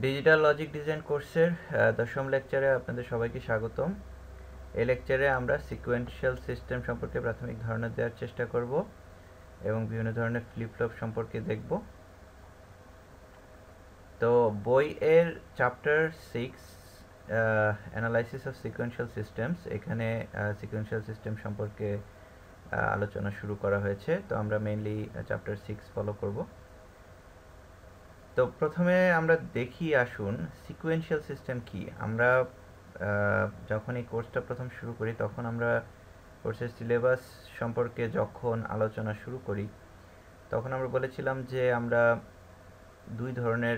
Digital logic design কোর্সের দশম লেকচারে আপনাদের সবাইকে স্বাগতম। এই লেকচারে আমরা সিকোয়েন্সিয়াল সিস্টেম সম্পর্কে প্রাথমিক ধারণা দেওয়ার চেষ্টা করব এবং বিভিন্ন ধরনের ফ্লিপ ফ্লপ সম্পর্কে দেখব। তো বইয়ের chapter 6 analysis of sequential systems, এখানে সিকোয়েন্সিয়াল সিস্টেম সম্পর্কে আলোচনা শুরু করা হয়েছে। তো আমরা মেইনলি চ্যাপ্টার 6 ফলো করব। তো প্রথমে আমরা দেখি, আসুন সিকোয়েন্সিয়াল সিস্টেম কি। আমরা যখন এই কোর্সটা প্রথম শুরু করি তখন আমরা কোর্সের সিলেবাস সম্পর্কে যখন আলোচনা শুরু করি তখন আমরা বলেছিলাম যে আমরা দুই ধরনের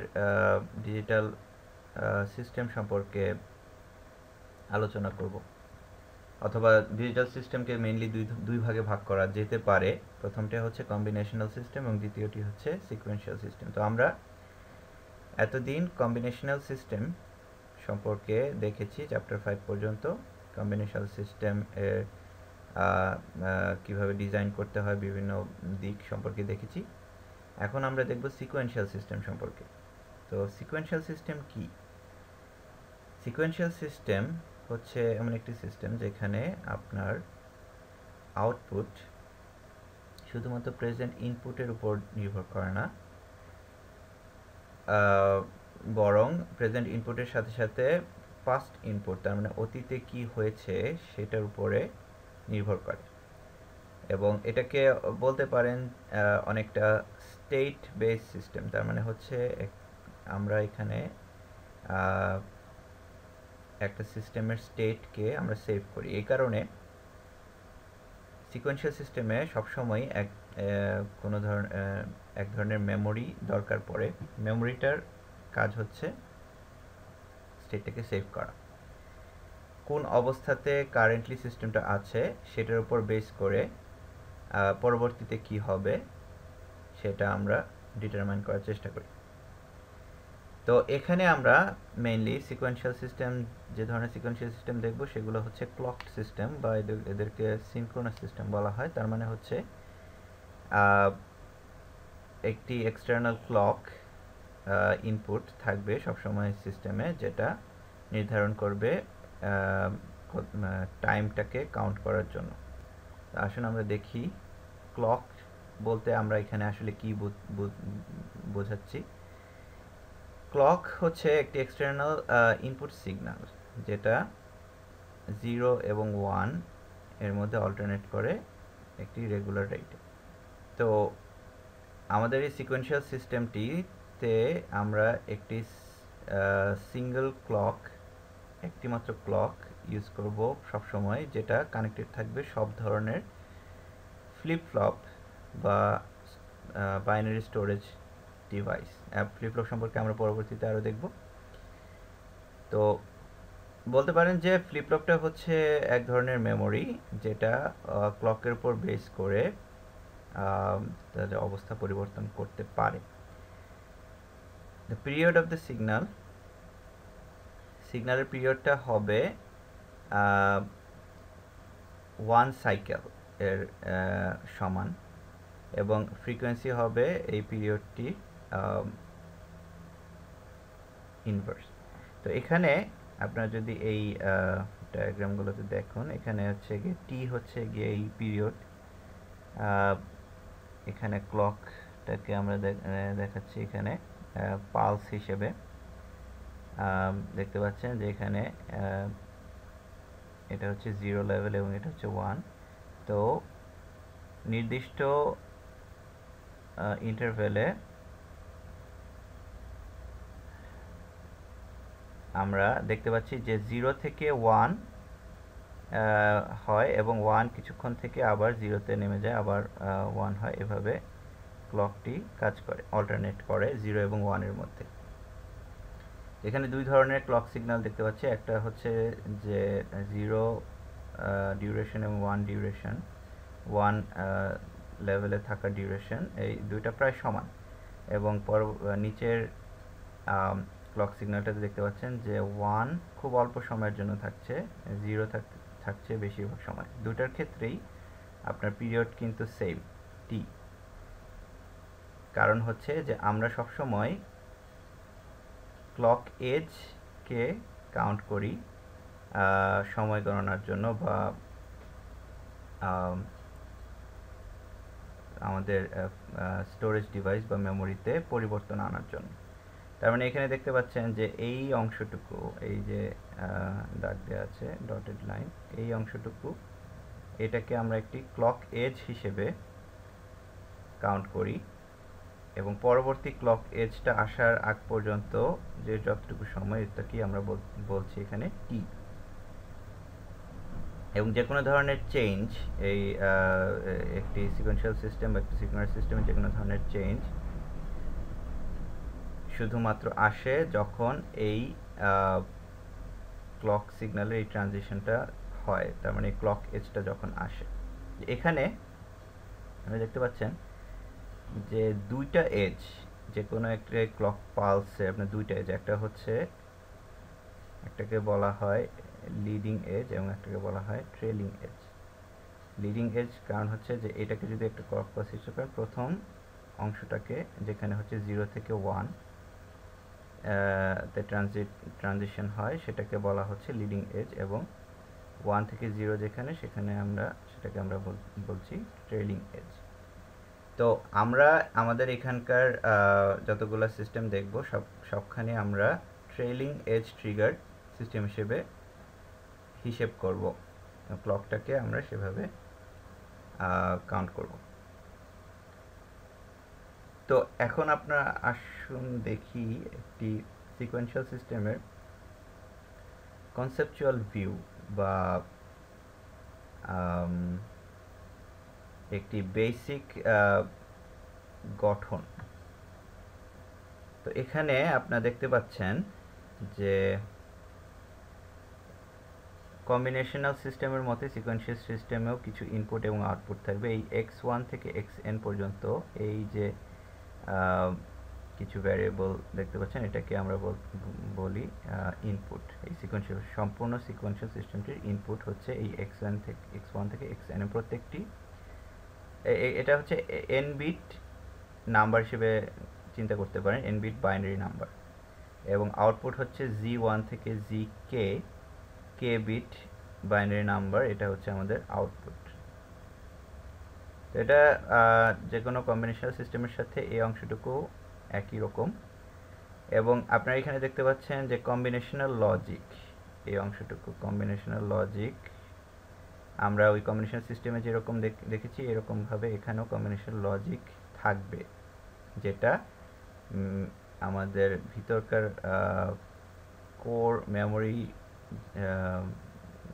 ডিজিটাল সিস্টেম সম্পর্কে আলোচনা করব, অথবা ডিজিটাল সিস্টেমকে মেইনলি দুই ভাগে ভাগ করা যেতে পারে। প্রথমটা হচ্ছে কম্বিনেশনাল সিস্টেম এবং দ্বিতীয়টি হচ্ছে সিকোয়েন্সিয়াল সিস্টেম। তো আমরা এতদিন কম্বিনেশনাল সিস্টেম সম্পর্কে দেখেছি চ্যাপ্টার 5 পর্যন্ত। কম্বিনেশনাল সিস্টেম এর কীভাবে ডিজাইন করতে হয় বিভিন্ন দিক সম্পর্কে দেখেছি। এখন আমরা দেখব সিকোয়েন্সিয়াল সিস্টেম সম্পর্কে। তো সিকোয়েন্সিয়াল সিস্টেম কি? সিকোয়েন্সিয়াল সিস্টেম হচ্ছে এমন একটি সিস্টেম যেখানে আপনার আউটপুট শুধুমাত্র প্রেজেন্ট ইনপুটের উপর নির্ভর করে না, বরং প্রেজেন্ট ইনপুটের সাথে সাথে পাস্ট ইনপুট, তার মানে অতীতে কি হয়েছে সেটার উপরে নির্ভর করে। এবং এটাকে বলতে পারেন অনেকটা স্টেট বেস সিস্টেম। তার মানে হচ্ছে আমরা এখানে একটা সিস্টেমের স্টেটকে আমরা সেভ করি। এই কারণে সিকোয়েন্সিয়াল সিস্টেমে সবসময় এক ধরনের মেমোরি দরকার পড়ে। মেমোরিটার কাজ হচ্ছে স্টেটটাকে সেভ করা। কোন অবস্থাতে কারেন্টলি সিস্টেমটা আছে সেটার উপর বেস করে পরবর্তীতে কি হবে সেটা আমরা ডিটারমাইন করার চেষ্টা করি। তো এখানে আমরা মেইনলি সিকোয়েন্সিয়াল সিস্টেম, যে ধরনের সিকোয়েন্সিয়াল সিস্টেম দেখব সেগুলো হচ্ছে ক্লকড সিস্টেম, বা এদেরকে সিনক্রোনাস সিস্টেম বলা হয়। তার মানে হচ্ছে একটি এক্সটার্নাল ক্লক ইনপুট থাকবে সবসময় সিস্টেমে, যেটা নির্ধারণ করবে টাইমটাকে কাউন্ট করার জন্য। আসুন আমরা দেখি ক্লক বলতে আমরা এখানে আসলে কি বোঝাচ্ছি। ক্লক হচ্ছে একটি এক্সটার্নাল ইনপুট সিগন্যাল, যেটা 0 এবং 1 এর মধ্যে অল্টারনেট করে একটি রেগুলার রেটে। তো আমাদের এই সিকোয়েন্সিয়াল সিস্টেমটিতে আমরা একটি সিঙ্গেল ক্লক, একটিমাত্র ক্লক ইউজ করব সবসময়, যেটা কানেক্টেড থাকবে সব ধরনের ফ্লিপ ফ্লপ বা binary storage device. Flip flop সম্পর্কে আমরা পরবর্তীতে আরও দেখব। তো বলতে পারেন যে ফ্লিপ ফ্লপটা হচ্ছে এক ধরনের মেমোরি, যেটা ক্লকের উপর বেস করে তাদের অবস্থা পরিবর্তন করতে পারে। দ্য পিরিয়ড অফ দ্য সিগন্যালের পিরিয়ডটা হবে 1 সাইকেল এর সমান, এবং ফ্রিকোয়েন্সি হবে এই পিরিয়ডটি ইনভার্স। তো এখানে আপনারা যদি এই ডায়াগ্রামগুলোতে দেখুন, এখানে হচ্ছে গিয়ে টি হচ্ছে গিয়ে এই পিরিয়ড, এখানে ক্লকটাকে আমরা দেখাচ্ছি এখানে পালস হিসেবে। দেখতে পাচ্ছেন যে এখানে এটা হচ্ছে 0 লেভেল এবং এটা হচ্ছে 1। তো নির্দিষ্ট ইন্টারভ্যালে আমরা দেখতে পাচ্ছি যে 0 থেকে 1 হয়, এবং 1 কিছুক্ষণ থেকে আবার 0-তে নেমে যায়, আবার 1 হয়। এভাবে ক্লকটি কাজ করে, অল্টারনেট করে 0 এবং 1 এর মধ্যে। এখানে দুই ধরনের ক্লক সিগন্যাল দেখতে পাচ্ছি, একটা হচ্ছে যে 0 ডিউরেশন এবং 1 ডিউরেশন, 1 লেভেলে থাকা ডিউরেশন, এই দুইটা প্রায় সমান। এবং নিচের ক্লক সিগন্যালটাতে দেখতে পাচ্ছেন যে 1 খুব অল্প সময়ের জন্য থাকছে, 0 থাকছে বেশিরভাগ সময়। দুটার ক্ষেত্রেই আপনার পিরিয়ড কিন্তু সেম, টি। কারণ হচ্ছে যে আমরা সবসময় ক্লক এজকে কাউন্ট করি সময় গণনার জন্য বা আমাদের স্টোরেজ ডিভাইস বা মেমোরিতে পরিবর্তন আনার জন্য। তার মানে এখানে দেখতে পাচ্ছেন যে এই অংশটুকু, এই যে দাগ দেওয়া আছে ডটেড লাইন, এই অংশটুকু, এটাকে আমরা একটি ক্লক এজ হিসেবে কাউন্ট করি এবং পরবর্তী ক্লক এজটা আসার আগ পর্যন্ত যে যতটুকু সময়, এটাকে আমরা বলছি এখানে টি। এবং যে কোনো ধরনের চেঞ্জ, এই একটি সিকোয়েন্সিয়াল সিস্টেম বা একটি সিগন্যাল সিস্টেমে যে কোনো ধরনের চেঞ্জ শুধুমাত্র আসে যখন এই ক্লক সিগন্যালের এই ট্রানজিশনটা হয়, তার মানে ক্লক এজটা যখন আসে। এখানে আপনি দেখতে পাচ্ছেন যে দুইটা এজ, যে কোনো একটা ক্লক পালসে আপনার দুইটা এজ, একটা হচ্ছে, একটাকে বলা হয় লিডিং এজ এবং একটাকে বলা হয় ট্রেলিং এজ। লিডিং এজ কারণ হচ্ছে যে এটাকে যদি একটা ক্লক পালস হিসেবে করেন, প্রথম অংশটাকে যেখানে হচ্ছে 0 থেকে 1 তে ট্রানজিশন হয় সেটাকে বলা হচ্ছে লিডিং এজ, এবং 1 থেকে 0 যেখানে, সেটাকে আমরা বলছি ট্রেলিং এজ। তো আমরা আমাদের এখানকার যতগুলো সিস্টেম দেখব সবখানে আমরা ট্রেলিং এজ ট্রিগার সিস্টেম হিসেবে হিসেব করব, ক্লকটাকে আমরা সেভাবে কাউন্ট করব। তো এখন আপনারা আসুন দেখি একটি সিকোয়েন্সিয়াল সিস্টেমের কনসেপচুয়াল ভিউ বা একটি বেসিক গঠন। তো এখানে আপনারা দেখতে পাচ্ছেন যে কম্বিনেশনাল সিস্টেমের মতে সিকোয়েন্সিয়াল সিস্টেমেও কিছু ইনপুট এবং আউটপুট থাকবে। এই x1 থেকে xn পর্যন্ত এই যে কিছু ভ্যারিয়েবল দেখতে পাচ্ছেন, এটাকে আমরা বলি ইনপুট। এই সিকোয়েন্সিয়াল, সম্পূর্ণ সিকোয়েন্সিয়াল সিস্টেমটির ইনপুট হচ্ছে এই x1 থেকে xn এর প্রত্যেকটি। এটা হচ্ছে n বিট নাম্বার হিসেবে চিন্তা করতে পারেন, n বিট বাইনারি নাম্বার, এবং আউটপুট হচ্ছে z1 থেকে zk k bit binary number. এটা হচ্ছে আমাদের আউটপুট। এটা যে কোনো কম্বিনেশনাল সিস্টেমের সাথে এই অংশটুকু একই রকম। এবং আপনারা এখানে দেখতে পাচ্ছেন যে কম্বিনেশনাল লজিক, এই অংশটুকু কম্বিনেশনাল লজিক, আমরা ওই কম্বিনেশনাল সিস্টেমে যেরকম দেখেছি এরকমভাবে এখানেও কম্বিনেশনাল লজিক থাকবে, যেটা আমাদের ভিতরকার কোর মেমোরি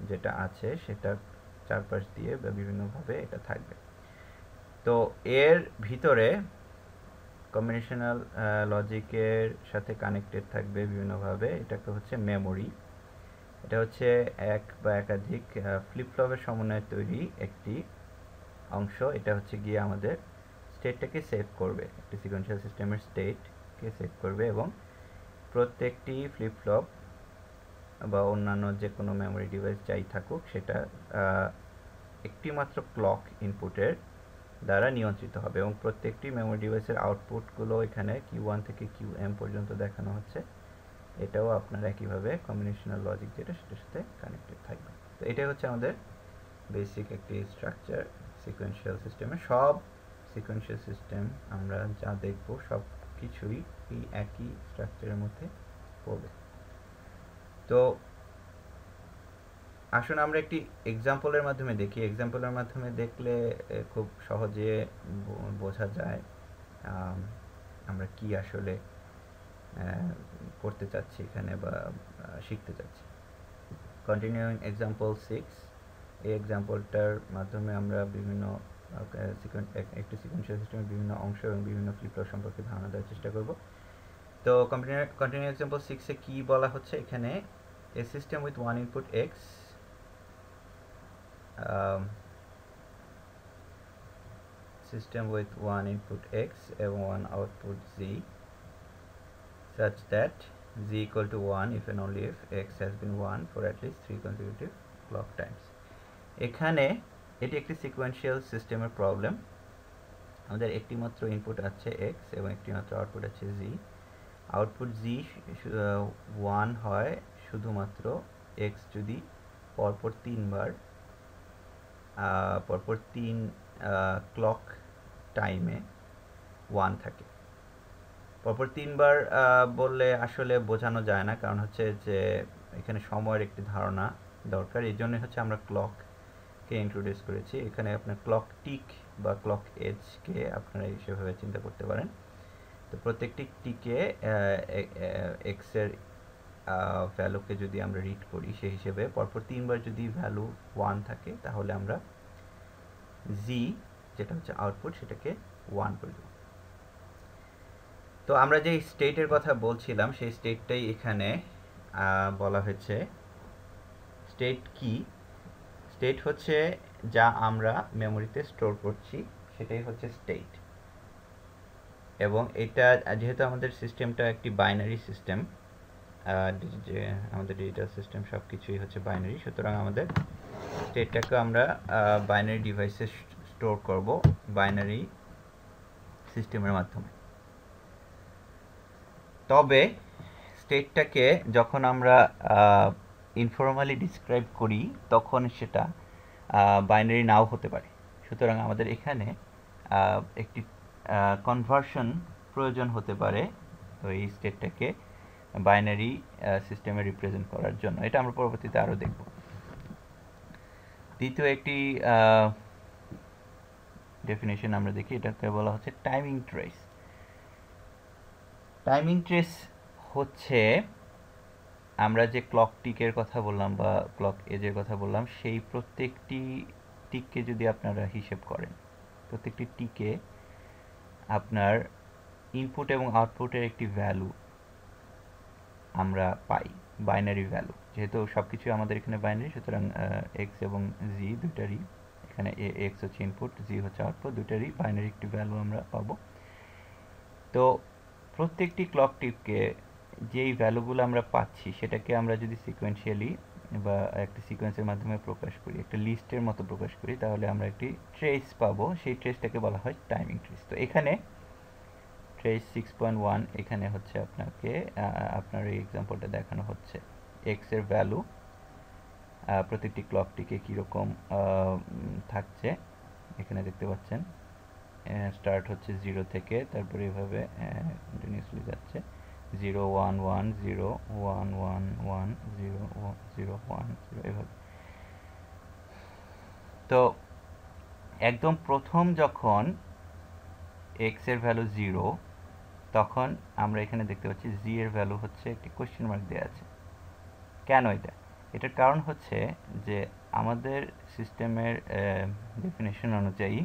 যেটা আছে সেটার চারপাশ দিয়ে বা বিভিন্নভাবে এটা থাকবে। তো এর ভিতরে কম্বিনেশনাল লজিকের সাথে কানেক্টেড থাকবে বিভিন্নভাবে, এটাকে হচ্ছে মেমোরি। এটা হচ্ছে এক বা একাধিক ফ্লিপ ফ্লপের সমন্বয়ে তৈরি একটি অংশ। এটা হচ্ছে গিয়ে আমাদের স্টেটটাকে সেভ করবে, একটি সিকোয়েন্সিয়াল সিস্টেমের স্টেটকে সেভ করবে, এবং প্রত্যেকটি ফ্লিপ ফ্লপ বা অন্যান্য যে কোনো মেমোরি ডিভাইস যাই থাকুক সেটা একটি মাত্র ক্লক ইনপুটের দ্বারা নিয়ন্ত্রিত হবে, এবং প্রত্যেকটি মেমোরি ডিভাইসের আউটপুটগুলো এখানে Q1 থেকে Qm পর্যন্ত দেখানো হচ্ছে। এটাও আপনার একইভাবে কম্বিনেশনাল লজিক যেটা সেটার সাথে কানেক্টেড থাকবে। তো এটাই হচ্ছে আমাদের বেসিক একটি স্ট্রাকচার সিকোয়েন্সিয়াল সিস্টেমের। সব সিকোয়েন্সিয়াল সিস্টেম আমরা যা দেখব সব কিছুই এই একই স্ট্রাকচারের মধ্যে পড়বে। তো আসুন আমরা একটি এক্সাম্পলের মাধ্যমে দেখি। এক্সাম্পলের মাধ্যমে দেখলে খুব সহজে বোঝা যায় আমরা কি আসলে করতে চাচ্ছি এখানে বা শিখতে চাচ্ছি। কন্টিনিউইং এক্সাম্পল 6, এই এক্সাম্পলটার মাধ্যমে আমরা বিভিন্ন একটি সিকোয়েন্সিয়াল সিস্টেমের বিভিন্ন অংশ এবং বিভিন্ন ফ্লিপ ফ্লপ সম্পর্কে ধারণা দেওয়ার চেষ্টা করব। তো কন্টিনিউ এক্সাম্পল 6 এ কি বলা হচ্ছে, এখানে a system with one input x system with one input x এবং one output z such that z equal to 1 if and only if x has been 1 for at least 3 consecutive clock times। এখানে এটি একটি sequential সিস্টেমের problem. আমাদের একটি মাত্র input আছে x এবং একটি মাত্র আউটপুট আছে z। আউটপুট জি 1 হয় শুধুমাত্র এক্স যদি পরপর 3 ক্লক টাইমে 1 থাকে। পরপর 3 বার বললে আসলে বোঝানো যায় না, কারণ হচ্ছে যে এখানে সময়ের একটি ধারণা দরকার। এই জন্যই হচ্ছে আমরা ক্লককে ইন্ট্রোডিউস করেছি। এখানে আপনার ক্লক টিক বা ক্লক এজকে আপনারা সেভাবে চিন্তা করতে পারেন। তো প্রত্যেকটি টিকে এক্সের ভ্যালুকে যদি আমরা রিড করি, সেই হিসেবে পরপর 3 বার যদি ভ্যালু 1 থাকে, তাহলে আমরা জি যেটা হচ্ছে আউটপুট সেটাকে 1 করে দেব। তো আমরা যে স্টেটের কথা বলছিলাম, সেই স্টেটটাই এখানে বলা হয়েছে। স্টেট কি? স্টেট হচ্ছে যা আমরা মেমোরিতে স্টোর করছি, সেটাই হচ্ছে স্টেট। এবং এটা যেহেতু আমাদের সিস্টেমটা একটি বাইনারি সিস্টেম, যে আমাদের ডিজিটাল সিস্টেম সব কিছুই হচ্ছে বাইনারি, সুতরাং আমাদের স্টেটটাকে আমরা বাইনারি ডিভাইসে স্টোর করব বাইনারি সিস্টেমের মাধ্যমে। তবে স্টেটটাকে যখন আমরা ইনফর্মালি ডিসক্রাইব করি, তখন সেটা বাইনারি নাও হতে পারে। সুতরাং আমাদের এখানে একটি কনভার্সন প্রয়োজন হতে পারে ওই স্টেটটাকে বাইনারি সিস্টেমে রিপ্রেজেন্ট করার জন্য। এটা আমরা পরবর্তীতে আরও দেখব। দ্বিতীয় একটি ডেফিনেশন আমরা দেখি, এটাকে বলা হচ্ছে টাইমিং ট্রেস। টাইমিং ট্রেস হচ্ছে আমরা যে ক্লক টিকের কথা বললাম বা ক্লক এজের কথা বললাম, সেই প্রত্যেকটি টিককে যদি আপনারা হিসেব করেন, প্রত্যেকটি টিকে আপনার ইনপুট এবং আউটপুটের একটি ভ্যালু আমরা পাই, বাইনারি ভ্যালু। যেহেতু সব কিছু আমাদের এখানে বাইনারি, সুতরাং এক্স এবং জি দুইটারই, এখানে এক্স হচ্ছে ইনপুট, জি হচ্ছে আউটপুট, দুইটারই বাইনারি একটি ভ্যালু আমরা পাবো। তো প্রত্যেকটি ক্লক টিপকে যেই ভ্যালুগুলো আমরা পাচ্ছি, সেটাকে আমরা যদি সিকোয়েন্সিয়ালি বা একটা সিকোয়েন্সের মাধ্যমে প্রকাশ করি, একটা লিস্টের মতো প্রকাশ করি, তাহলে আমরা একটি ট্রেস পাবো। সেই ট্রেসটাকে বলা হয় টাইমিং ট্রেস। তো এখানে ট্রেস 6.1 এখানে হচ্ছে আপনাকে আপনার এই এক্সাম্পলটা দেখানো হচ্ছে। এক্স এর ভ্যালু প্রত্যেকটি ক্লকটিকে কীরকম থাকছে এখানে দেখতে পাচ্ছেন। স্টার্ট হচ্ছে 0 থেকে, তারপরে এভাবে কন্টিনিউয়াসলি যাচ্ছে 0 1 1 0 1 1 1 0 0 1 0 এভাবে। তো একদম প্রথম যখন x এর ভ্যালু 0, তখন আমরা এখানে দেখতে পাচ্ছি জি এর ভ্যালু হচ্ছে একটি কোয়েশ্চেন মার্ক দেওয়া আছে। কেন এটা? এটার কারণ হচ্ছে যে আমাদের সিস্টেমের ডেফিনেশন অনুযায়ী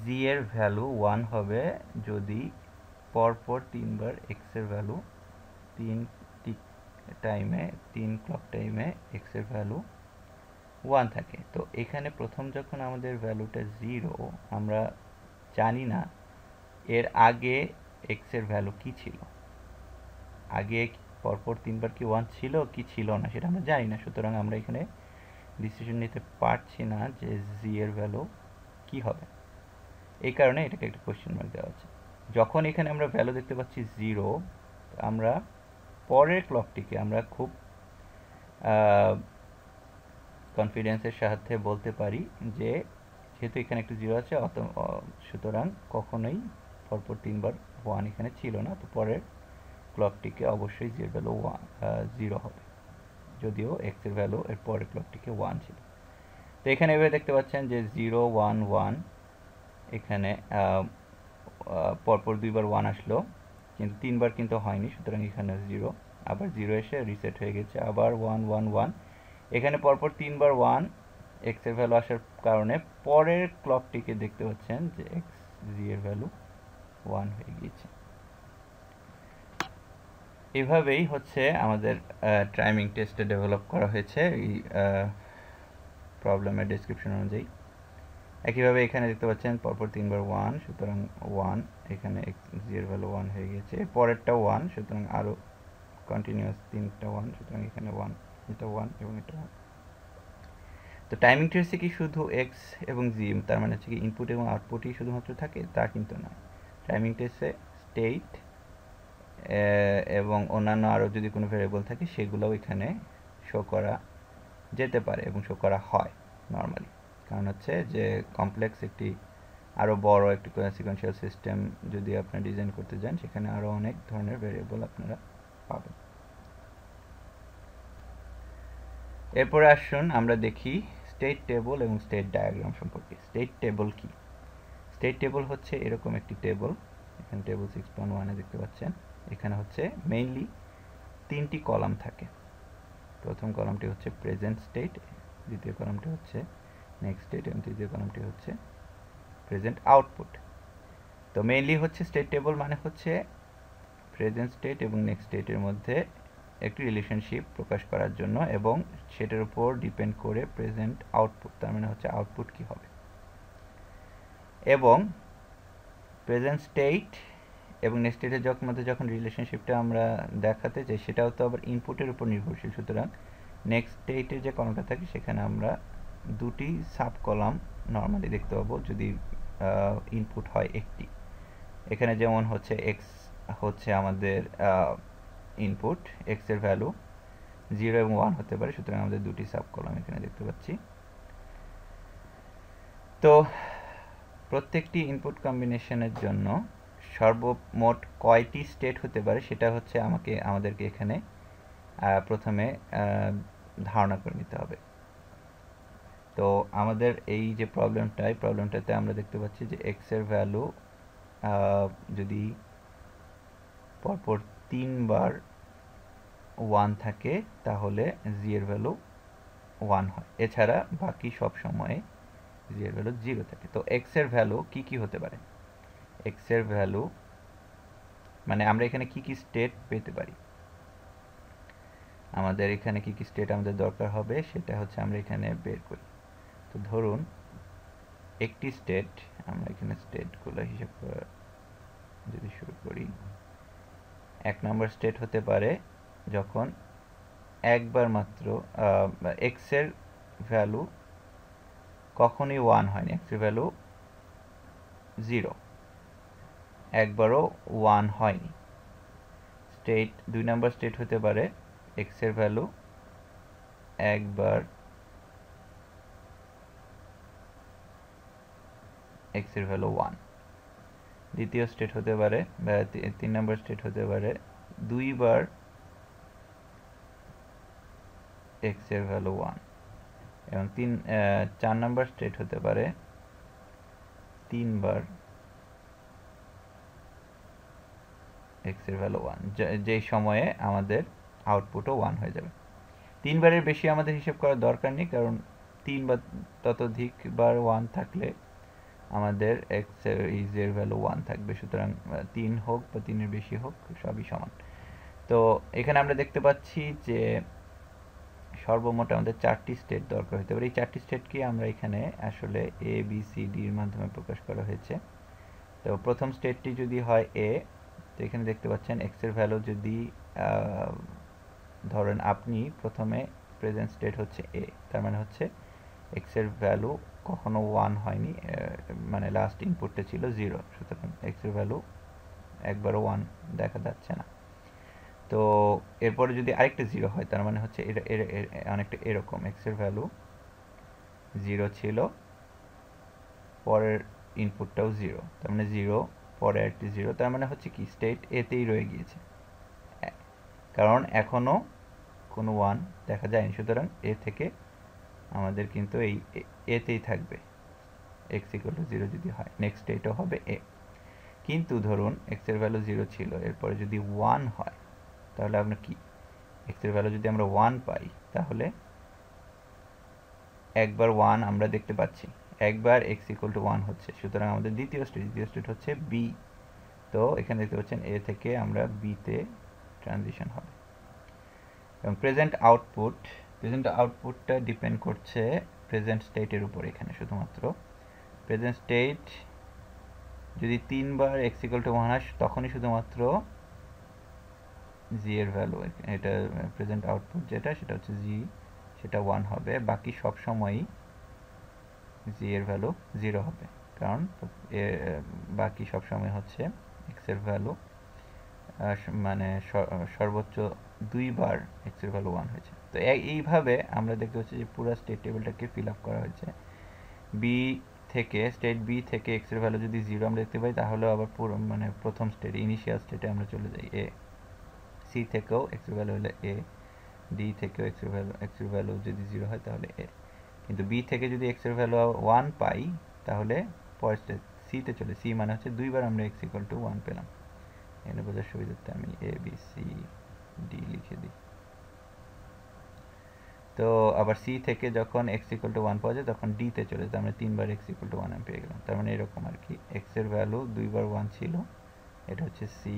জি এর ভ্যালু 1 হবে যদি পরপর 3 বার এক্স এর ভ্যালু 3 ক্লক টাইমে এক্স এর ভ্যালু 1 থাকে। তো এখানে প্রথম যখন আমাদের ভ্যালুটা 0, আমরা জানি না এর আগে এক্স এর ভ্যালু কি ছিল, আগে পরপর 3 বার কি 1 ছিল কি ছিল না সেটা আমরা জানি না। সুতরাং আমরা এখানে ডিসিশন নিতে পারছি না যে জি এর ভ্যালু কি হবে। এই কারণে এটাকে একটা কোয়েশ্চেন মার্ক দেওয়া আছে। যখন এখানে আমরা ভ্যালু দেখতে পাচ্ছি 0, আমরা পরের ক্লকটিকে আমরা খুব কনফিডেন্সের সাথে বলতে পারি যে যেহেতু এখানে একটা 0 আছে, সুতরাং কখনোই পরপর 3 বার 1 এখানে ছিল না। তো পরের ক্লকটিকে অবশ্যই জি এর ভ্যালু 0 হবে, যদিও এক্স এর ভ্যালু এর পরের ক্লকটিকে 1 ছিল। তো এখানে এভাবে দেখতে পাচ্ছেন যে 0 1 1, এখানে পরপর 2 বার 1 আসলো, কিন্তু 3 বার কিন্তু হয়নি, সুতরাং এখানে 0, আবার 0 এসে রিসেট হয়ে গেছে, আবার 1 1 1। এখানে পরপর 3 বার 1 এক্স এর ভ্যালু আসার কারণে পরের ক্লকটিকে দেখতে পাচ্ছেন যে এক্স জি এর ভ্যালু 1 হয়ে গিয়েছে। এভাবেই হচ্ছে আমাদের টাইমিং টেস্টে ডেভেলপ করা হয়েছে এই প্রবলেমের ডেসক্রিপশন অনুযায়ী। একইভাবে এখানে দেখতে পাচ্ছেন পরপর 3 বার 1, সুতরাং 1, এখানে জি এর ভ্যালু 1 হয়ে গেছে, পরেরটা 1, সুতরাং আরও কন্টিনিউয়াস 3টা 1, সুতরাং এখানে 1, এটা 1 এবং এটা 1। তো টাইমিং ট্রেসে কি শুধু এক্স এবং জি, তার মানে হচ্ছে কি ইনপুট এবং আউটপুটই শুধুমাত্র থাকে, তা কিন্তু নয়। টাইমিং ট্রেসে স্টেট এবং অন্যান্য আরও যদি কোনো ভেরিয়েবল থাকে সেগুলোও এখানে শো করা যেতে পারে এবং শো করা হয় নর্মালি। কারণ হচ্ছে যে কমপ্লেক্স একটি আরও বড় একটি সিকোয়েন্সিয়াল সিস্টেম যদি আপনি ডিজাইন করতে যান সেখানে আরও অনেক ধরনের ভেরিয়েবল আপনারা পাবেন। এরপরে আসুন আমরা দেখি স্টেট টেবল এবং স্টেট ডায়াগ্রাম সম্পর্কে। স্টেট টেবল কি? স্টেট টেবল হচ্ছে এরকম একটি টেবল, এখানে টেবল 6.1 দেখতে পাচ্ছেন। এখানে হচ্ছে মেইনলি 3টি কলাম থাকে। প্রথম কলামটি হচ্ছে প্রেজেন্ট স্টেট, দ্বিতীয় কলামটি হচ্ছে নেক্সট স্টেট এবং তৃতীয় কলামটি হচ্ছে প্রেজেন্ট আউটপুট। তো মেইনলি হচ্ছে স্টেট টেবল মানে হচ্ছে প্রেজেন্ট স্টেট এবং নেক্সট স্টেটের মধ্যে একটি রিলেশনশিপ প্রকাশ করার জন্য এবং সেটার উপর ডিপেন্ড করে প্রেজেন্ট আউটপুট, তার মানে হচ্ছে আউটপুট কি হবে। এবং প্রেজেন্ট স্টেট এবং নেক্সট স্টেটের মধ্যে যখন রিলেশনশিপটা আমরা দেখাতে চাই সেটাও তো আবার ইনপুটের উপর নির্ভরশীল। সুতরাং নেক্সট স্টেটের যে কলামটা থাকে সেখানে আমরা দুটি সাব কলাম নর্মালি দেখতে পাবো যদি ইনপুট হয় একটি। এখানে যেমন হচ্ছে এক্স হচ্ছে আমাদের ইনপুট, এক্স এর ভ্যালু 0 এবং 1 হতে পারে, সুতরাং আমাদের দুটি সাব কলাম এখানে দেখতে পাচ্ছি। তো প্রত্যেকটি ইনপুট কম্বিনেশনের জন্য সর্বমোট কয়টি স্টেট হতে পারে সেটা হচ্ছে আমাদেরকে এখানে প্রথমে ধারণা করে নিতে হবে। তো আমাদের এই যে প্রবলেমটাতে আমরা দেখতে পাচ্ছি যে এক্স এর ভ্যালু যদি পরপর 3 বার 1 থাকে তাহলে জি এর ভ্যালু 1 হয়, এছাড়া বাকি সব সময়ে জি এর ভ্যালু 0 থাকে। তো এক্স এর ভ্যালু কি হতে পারে? এক্স এর ভ্যালু মানে আমরা এখানে কি স্টেট পেতে পারি, আমাদের এখানে কি স্টেট আমাদের দরকার হবে সেটা হচ্ছে আমরা এখানে বের করি। তো ধরুন একটি স্টেট, আমরা এখানে স্টেটগুলো হিসাব করা যদি শুরু করি, 1 নম্বর স্টেট হতে পারে যখন একবার মাত্র এক্স এর ভ্যালু কখনোই 1 হয়নি, এক্স এর ভ্যালু 0, একবারও 1 হয়নি। স্টেট 2 নম্বর স্টেট হতে পারে এক্স এর ভ্যালু একবার এক্স এর ভ্যালু 1। দ্বিতীয় স্টেট হতে পারে 3 নম্বর স্টেট হতে পারে 2 বার এক্স এর ভ্যালু 1 এবং 4 নম্বর স্টেট হতে পারে 3 বার এক্স এর ভ্যালু 1, যেই সময়ে আমাদের আউটপুটও 1 হয়ে যাবে। 3 বারের বেশি আমাদের হিসাব করার দরকার নেই, কারণ 3 বা ততোধিক বার 1 থাকলে আমাদের এক্স এর ভ্যালু 1 থাকবে। সুতরাং 3 হোক বা 3 এর বেশি হোক সবই সমান। তো এখানে আমরা দেখতে পাচ্ছি যে সর্বমোট আমাদের 4টি স্টেট দরকার হতে পারে। এই 4টি স্টেটকে আমরা এখানে আসলে এ বি সি ডি এর মাধ্যমে প্রকাশ করা হয়েছে। তো প্রথম স্টেটটি যদি হয় এ, তো এখানে দেখতে পাচ্ছেন এক্স এর ভ্যালু যদি ধরেন আপনি প্রথমে প্রেজেন্ট স্টেট হচ্ছে এ, তার মানে হচ্ছে এক্স এর ভ্যালু কখনো 1 হয়নি, মানে লাস্ট ইনপুটটা ছিল 0, সুতরাং এক্স এর ভ্যালু একবারও 1 দেখা যাচ্ছে না। তো এরপরে যদি আরেকটা 0 হয় তার মানে হচ্ছে অনেকটা এরকম, এক্স এর ভ্যালু 0 ছিল, পরের ইনপুটটাও 0, তার মানে 0 পরে একটি 0, তার মানে হচ্ছে কি স্টেট এতেই রয়ে গিয়েছে, কারণ এখনো কোনো 1 দেখা যায়নি। সুতরাং এ থেকে আমাদের কিন্তু এই এতেই থাকবে, এক্স ইকুয়াল টু 0 যদি হয়, নেক্সট স্টেটও হবে এ। কিন্তু ধরুন এক্স এর ভ্যালু 0 ছিল, এরপরে যদি 1 হয় তাহলে আমরা কি, এক্স এর ভ্যালু যদি আমরা 1 পাই তাহলে একবার 1 আমরা দেখতে পাচ্ছি, একবার এক্স ইকুয়াল টু 1 হচ্ছে, সুতরাং আমাদের দ্বিতীয় স্টেট হচ্ছে বি। তো এখানে দেখতে পাচ্ছেন এ থেকে আমরা বিতে ট্রানজিশন হবে। এবং প্রেজেন্ট আউটপুটটা ডিপেন্ড করছে প্রেজেন্ট স্টেটের উপর। এখানে শুধুমাত্র প্রেজেন্ট স্টেট যদি 3 বার এক্স ইকুয়াল টু 1 হয় তখনই শুধুমাত্র জি এর ভ্যালু, এটা প্রেজেন্ট আউটপুট যেটা সেটা হচ্ছে জি, সেটা 1 হবে, বাকি সব সময়ই জি এর ভ্যালু 0 হবে, কারণ বাকি সব সময় হচ্ছে এক্স এর ভ্যালু মানে সর্বোচ্চ 2বার x এর ভ্যালু 1 হয়েছে। তো এইভাবে আমরা দেখতে পাচ্ছি যে পুরো স্টেট টেবিলটাকে ফিল আপ করা হয়েছে। বি থেকে স্টেট বি থেকে x এর ভ্যালু যদি 0 আমরা দেখতে পাই, তাহলে আবার পুরো মানে প্রথম স্টেটে ইনিশিয়াল স্টেটে আমরা চলে যাই এ। সি থেকেও x এর ভ্যালু হলে এ, ডি থেকেও x এর ভ্যালু যদি 0 হয় তাহলে এ। কিন্তু বি থেকে যদি x এর ভ্যালু 1 পাই, তাহলে পরের স্টেট সিতে চলে। সি মানে হচ্ছে 2বার আমরা x = 1 পেলাম। এখানে বোঝার সুবিধার্থে আমি এ বি সি ডি লিখে দিই। তো আবার সি থেকে যখন x = 1 পাওয়া যায়, তখন ডি তে চলে যায়। আমরা 3বার x = 1 আমি পেয়ে গেলাম। তার মানে এরকম আর কি, x এর ভ্যালু 2বার 1 ছিল, এটা হচ্ছে সি,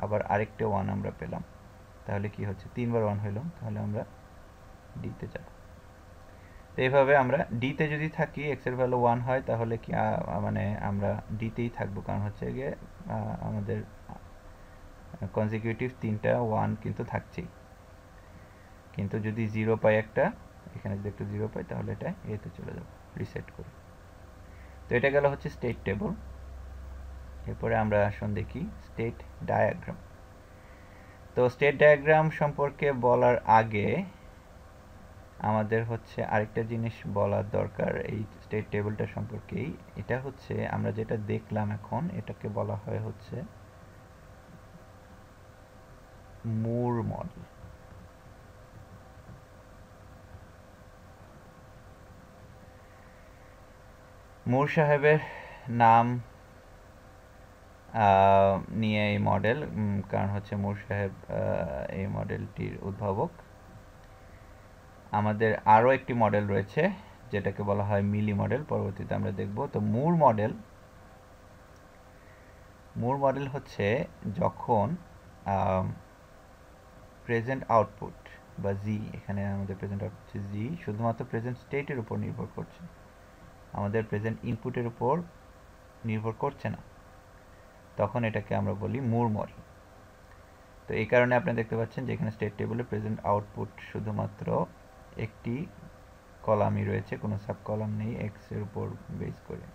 আবার আরেকটা 1 আমরা পেলাম, তাহলে কি হচ্ছে 3বার 1 হইল, তাহলে আমরা ডি তে যাব। তো এইভাবে আমরা ডি তে যদি থাকি, x এর ভ্যালু 1 হয়, তাহলে কি মানে আমরা ডি তেই থাকবো, কারণ হচ্ছে গিয়ে আমাদের কনজিকিউটিভ 3টা 1 কিন্তু থাকছেই। কিন্তু যদি 0 পাই একটা, এখানে যদি একটু 0 পাই, তাহলে এটা এতে চলে যাব, রিসেট করি। তো এটা গেল হচ্ছে স্টেট টেবল। এরপরে আমরা আসুন দেখি স্টেট ডায়াগ্রাম। তো স্টেট ডায়াগ্রাম সম্পর্কে বলার আগে আমাদের হচ্ছে আরেকটা জিনিস বলার দরকার এই স্টেট টেবিলটা সম্পর্কেই। এটা হচ্ছে আমরা যেটা দেখলাম এখন, এটাকে বলা হয় হচ্ছে মুর মডেল। মুর সাহেবের নাম নিয়ে এই মডেল, কারণ হচ্ছে মুর সাহেব এই মডেলটির উদ্ভাবক। আমাদের আরও একটি মডেল রয়েছে যেটাকে বলা হয় মিলি মডেল, পরবর্তীতে আমরা দেখব। তো মুর মডেল হচ্ছে যখন প্রেজেন্ট আউটপুট বা জি, এখানে আমাদের প্রেজেন্ট আউটপুট হচ্ছে জি, শুধুমাত্র প্রেজেন্ট স্টেটের উপর নির্ভর করছে, আমাদের প্রেজেন্ট ইনপুটের উপর নির্ভর করছে না, তখন এটাকে আমরা বলি মুর মডেল। তো এই কারণে আপনি দেখতে পাচ্ছেন যে এখানে স্টেট টেবিলে প্রেজেন্ট আউটপুট শুধুমাত্র একটি কলামই রয়েছে, কোনো সাব কলাম নেই এক্স এর উপর বেস করে।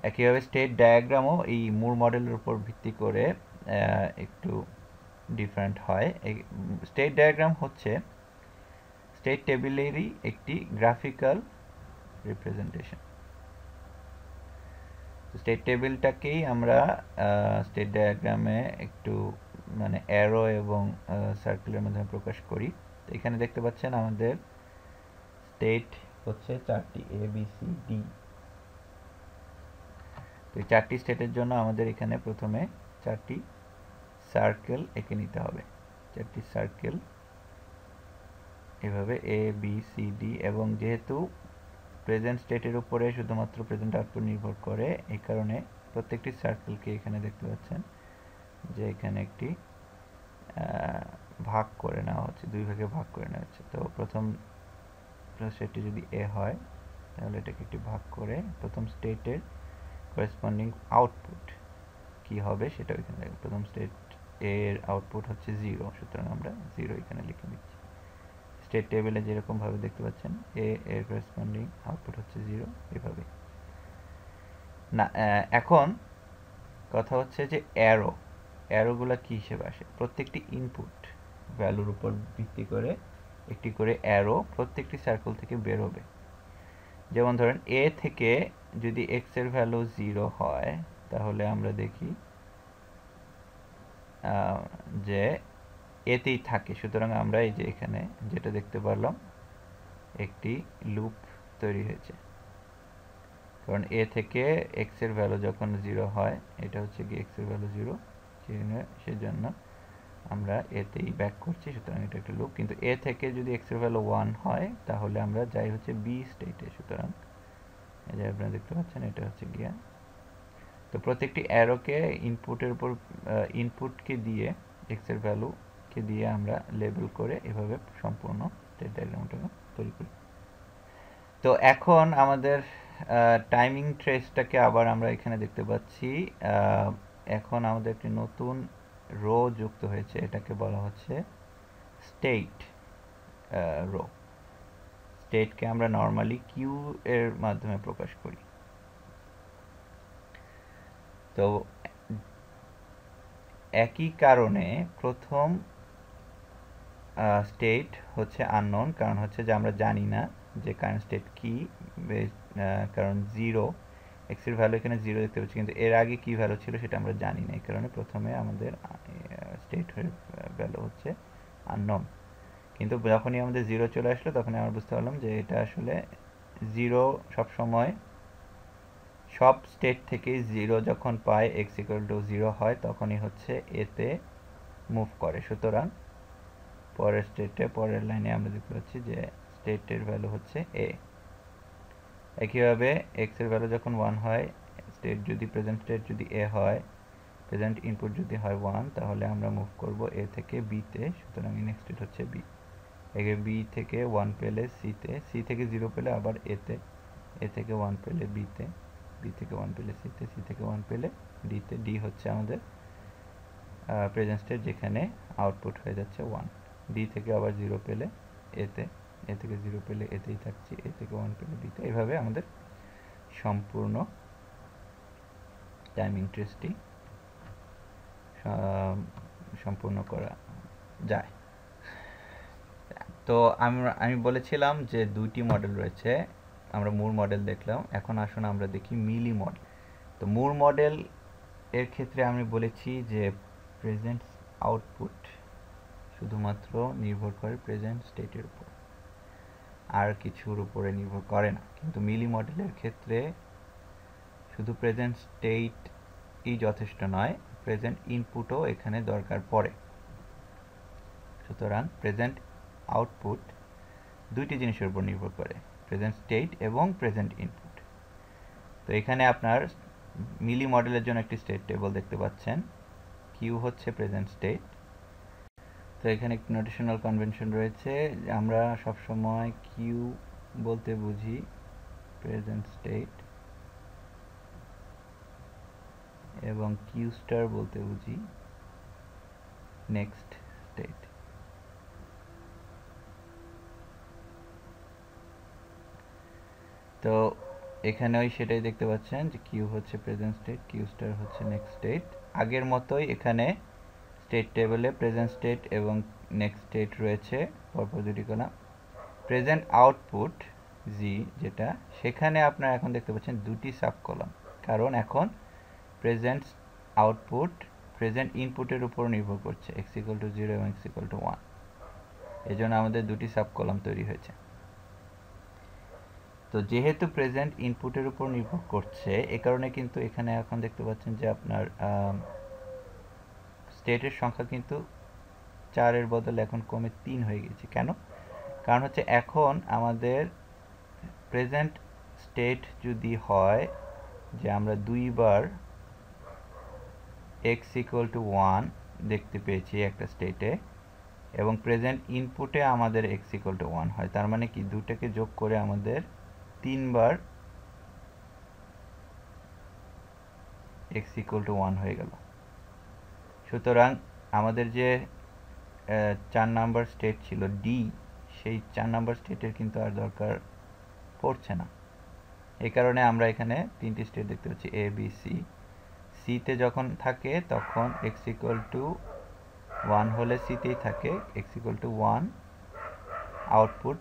একইভাবে স্টেট ডায়াগ্রামও এই মুর মডেলের উপর ভিত্তি করে একটু ডিফারেন্ট হয়। স্টেট ডায়াগ্রাম হচ্ছে স্টেট টেবিলেরই একটি গ্রাফিক্যাল রিপ্রেজেন্টেশন। স্টেট টেবিলটাকেই আমরা স্টেট ডায়াগ্রামে একটু মানে অ্যারো এবং সার্কেলের মাধ্যমে প্রকাশ করি। তো এখানে দেখতে পাচ্ছেন আমাদের স্টেট হচ্ছে 4টি, এ বি সি ডি। তো এই 4টি স্টেটের জন্য আমাদের এখানে প্রথমে 4টি সার্কেল এঁকে নিতে হবে। 4টি সার্কেল এভাবে এ বি সি ডি, এবং যেহেতু প্রেজেন্ট স্টেটের উপরে শুধুমাত্র প্রেজেন্ট আউটপুট নির্ভর করে, এই কারণে প্রত্যেকটি সার্কেলকে এখানে দেখতে পাচ্ছেন যে এখানে একটি ভাগ করে নেওয়া হচ্ছে, 2 ভাগে ভাগ করে নেওয়া হচ্ছে। তো প্রথম স্টেটটি যদি এ হয়, তাহলে এটাকে একটি ভাগ করে প্রথম স্টেটের করেসপন্ডিং আউটপুট কি হবে সেটা এখানে দেখব। প্রথম স্টেট এর আউটপুট হচ্ছে 0, সুতরাং আমরা 0 এখানে লিখে দিচ্ছি। স্টেট টেবিলে যেরকম ভাবে দেখতে পাচ্ছেন এ এর করেসপন্ডিং আউটপুট হচ্ছে 0, এভাবে না। এখন কথা হচ্ছে যে অ্যারোগুলো কি হিসেবে আসে, প্রত্যেকটি ইনপুট ভ্যালুর উপর ভিত্তি করে একটি করে অ্যারো প্রত্যেকটি সার্কেল থেকে বের হবে। যেমন ধরেন এ থেকে যদি এক্স এর ভ্যালু 0 হয়, তাহলে আমরা দেখি যে এতেই থাকে, সুতরাং আমরা এই যে এখানে যেটা দেখতে পারলাম একটি লুপ তৈরি হয়েছে, কারণ এ থেকে এক্স এর ভ্যালু যখন 0 হয়, এটা হচ্ছে কি এক্স এর ভ্যালু 0, সেজন্য আমরা এতেই ব্যাক করছি, সুতরাং এটা একটা লুপ। কিন্তু এ থেকে যদি এক্স এর ভ্যালু 1 হয়, তাহলে আমরা যাই হচ্ছে বি স্টেটে, সুতরাং এই যে আপনারা দেখতে পাচ্ছেন এটা হচ্ছে গিয়া। তো প্রত্যেকটি অ্যারোকে ইনপুটের উপর ইনপুটকে দিয়ে এক্স এর ভ্যালুকে দিয়ে আমরা লেবেল করে এভাবে সম্পূর্ণ স্টেট ডায়াগ্রামটাকে তৈরি করি। তো এখন আমাদের টাইমিং ট্রেসটাকে আবার আমরা এখানে দেখতে পাচ্ছি। এখন আমাদের একটি নতুন রো যুক্ত হয়েছে, এটাকে বলা হচ্ছে স্টেট রো। স্টেটকে আমরা নর্মালি কিউ এর মাধ্যমে প্রকাশ করি। তো একই কারণে প্রথম স্টেট হচ্ছে আননোন, কারণ হচ্ছে যে আমরা জানি না যে কারেন্ট স্টেট কি, কারণ জিরো এক্স এর ভ্যালু এখানে জিরো দেখতে পাচ্ছি, কিন্তু এর আগে কি ভ্যালু ছিল সেটা আমরা জানি না। এই কারণে প্রথমে আমাদের স্টেট ভ্যালু হচ্ছে আননোন। কিন্তু যখনই আমাদের জিরো চলে আসলো তখনই আমরা বুঝতে পারলাম যে এটা আসলে জিরো সবসময় সব স্টেট থেকে জিরো যখন পায় এক্স ইকুয়াল টু জিরো হয় তখনই হচ্ছে এতে মুভ করে। সুতরাং পরের স্টেটে পরের লাইনে আমরা দেখতে পাচ্ছি যে স্টেটের ভ্যালু হচ্ছে এ। একইভাবে এক্স এর ভ্যালু যখন 1 হয়, স্টেট যদি প্রেজেন্ট স্টেট যদি এ হয়, প্রেজেন্ট ইনপুট যদি হয় 1, তাহলে আমরা মুভ করব এ থেকে বি তে। সুতরাং নেক্সট স্টেট হচ্ছে বি। একে বি থেকে 1 পেলে সি তে, সি থেকে 0 পেলে আবার এ তে, এ থেকে 1 পেলে বি তে, বি থেকে 1 পেলে সি তে, সি থেকে 1 পেলে ডি তে। ডি হচ্ছে আমাদের প্রেজেন্ট স্টেট যেখানে আউটপুট হয়ে যাচ্ছে 1। ডি থেকে আবার 0 পেলে এতে, এ থেকে 0 পেলে এতেই থাকছি, এ থেকে 1 পেলে বিতে। এইভাবে আমাদের সম্পূর্ণ টাইমিং ট্রেসটি সম্পূর্ণ করা যায়। তো আমি বলেছিলাম যে দুইটি মডেল রয়েছে, আমরা মুর মডেল দেখলাম। এখন আসুন আমরা দেখি মিলি মডেল। তো মুর মডেল এর ক্ষেত্রে আমি বলেছি যে প্রেজেন্ট আউটপুট শুধুমাত্র নির্ভর করে প্রেজেন্ট স্টেটের উপর, আর কিছুর উপরে নির্ভর করে না। কিন্তু মিলি মডেলের ক্ষেত্রে শুধু প্রেজেন্ট স্টেটই যথেষ্ট নয়, প্রেজেন্ট ইনপুটও এখানে দরকার পড়ে। সুতরাং প্রেজেন্ট আউটপুট দুইটি জিনিসের উপর নির্ভর করে, প্রেজেন্ট স্টেট এবং প্রেজেন্ট ইনপুট। তো এখানে আপনার মিলি মডেলের জন্য একটি স্টেট টেবল দেখতে পাচ্ছেন। কিউ হচ্ছে প্রেজেন্ট স্টেট। তো এখানে একটি নোটেশনাল কনভেনশন রয়েছে, আমরা সবসময় কিউ বলতে বুঝি প্রেজেন্ট স্টেট এবং কিউ স্টার বলতে বুঝি নেক্সট স্টেট। তো এখানেও সেটাই দেখতে পাচ্ছেন যে কিউ হচ্ছে প্রেজেন্ট স্টেট, কিউ স্টার হচ্ছে নেক্সট স্টেট। আগের মতোই এখানে স্টেট টেবলে প্রেজেন্ট স্টেট এবং নেক্সট স্টেট রয়েছে পরপর দুটি কলাম। প্রেজেন্ট আউটপুট জি যেটা, সেখানে আপনারা এখন দেখতে পাচ্ছেন দুটি সাব কলাম, কারণ এখন প্রেজেন্ট আউটপুট প্রেজেন্ট ইনপুটের উপর নির্ভর করছে, x ইকুয়াল টু 0 এবং x ইকুয়াল টু 1। এই জন্য আমাদের দুটি সাব কলাম তৈরি হয়েছে। তো যেহেতু প্রেজেন্ট ইনপুটের উপর নির্ভর করছে, এ কারণে কিন্তু এখানে এখন দেখতে পাচ্ছেন যে আপনার স্টেটের সংখ্যা কিন্তু 4-এর বদলে এখন কমে 3 হয়ে গেছে। কেন? কারণ হচ্ছে এখন আমাদের প্রেজেন্ট স্টেট যদি হয় যে আমরা দুইবার x ইকুয়াল টু 1 দেখতে পেয়েছি একটা স্টেটে, এবং প্রেজেন্ট ইনপুটে আমাদের x ইকুয়াল টু 1 হয়, তার মানে কি দুটাকে যোগ করে আমাদের 3 বার x ইকুয়াল টু 1 হয়ে গেল। সুতরাং আমাদের যে 4 নাম্বার স্টেট ছিল ডি, সেই 4 নাম্বার স্টেটের কিন্তু আর দরকার পড়ছে না। এই কারণে আমরা এখানে তিনটি স্টেট দেখতে পাচ্ছি এ বি সি। সিতে যখন থাকে তখন x ইকুয়াল টু 1 হলে সিতেই থাকে, x ইকুয়াল টু 1 আউটপুট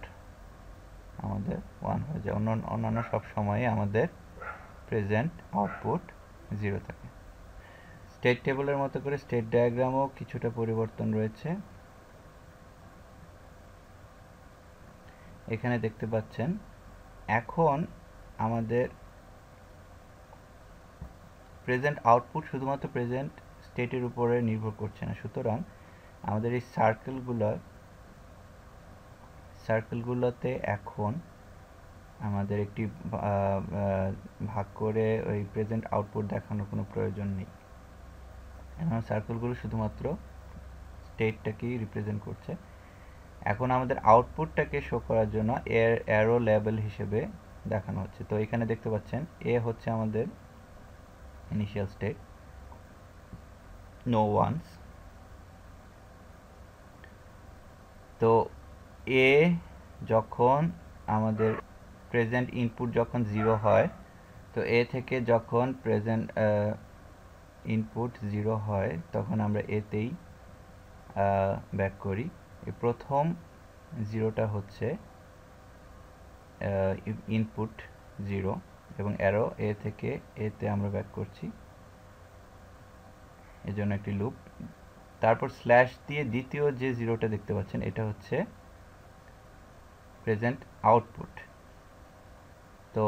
আমাদের 1 হয়ে যায়। অন্যান্য সব সময়ে আমাদের প্রেজেন্ট আউটপুট 0 থাকে। স্টেট টেবলের মতো করে স্টেট ডায়াগ্রামও কিছুটা পরিবর্তন রয়েছে। এখানে দেখতে পাচ্ছেন এখন আমাদের প্রেজেন্ট আউটপুট শুধুমাত্র প্রেজেন্ট স্টেটের উপরে নির্ভর করছে না। সুতরাং আমাদের এই সার্কেলগুলোতে এখন আমাদের একটি ভাগ করে ওই প্রেজেন্ট আউটপুট দেখানোর কোনো প্রয়োজন নেই। এখন সার্কেলগুলো শুধুমাত্র স্টেটটাকেই রিপ্রেজেন্ট করছে। এখন আমাদের আউটপুটটাকে শো করার জন্য অ্যারো লেবেল হিসেবে দেখানো হচ্ছে। তো এখানে দেখতে পাচ্ছেন এ হচ্ছে আমাদের ইনিশিয়াল স্টেট, নো ওয়ান্স। তো এ যখন আমাদের প্রেজেন্ট ইনপুট যখন 0 হয়, তো এ থেকে যখন প্রেজেন্ট ইনপুট 0 হয় তখন আমরা এতেই ব্যাক করি। এই প্রথম 0টা হচ্ছে ইনপুট 0 এবং অ্যারো এ থেকে এতে আমরা ব্যাক করছি, এজন্য একটি লুপ। তারপর স্ল্যাশ দিয়ে দ্বিতীয় যে 0টা দেখতে পাচ্ছেন এটা হচ্ছে প্রেজেন্ট আউটপুট। তো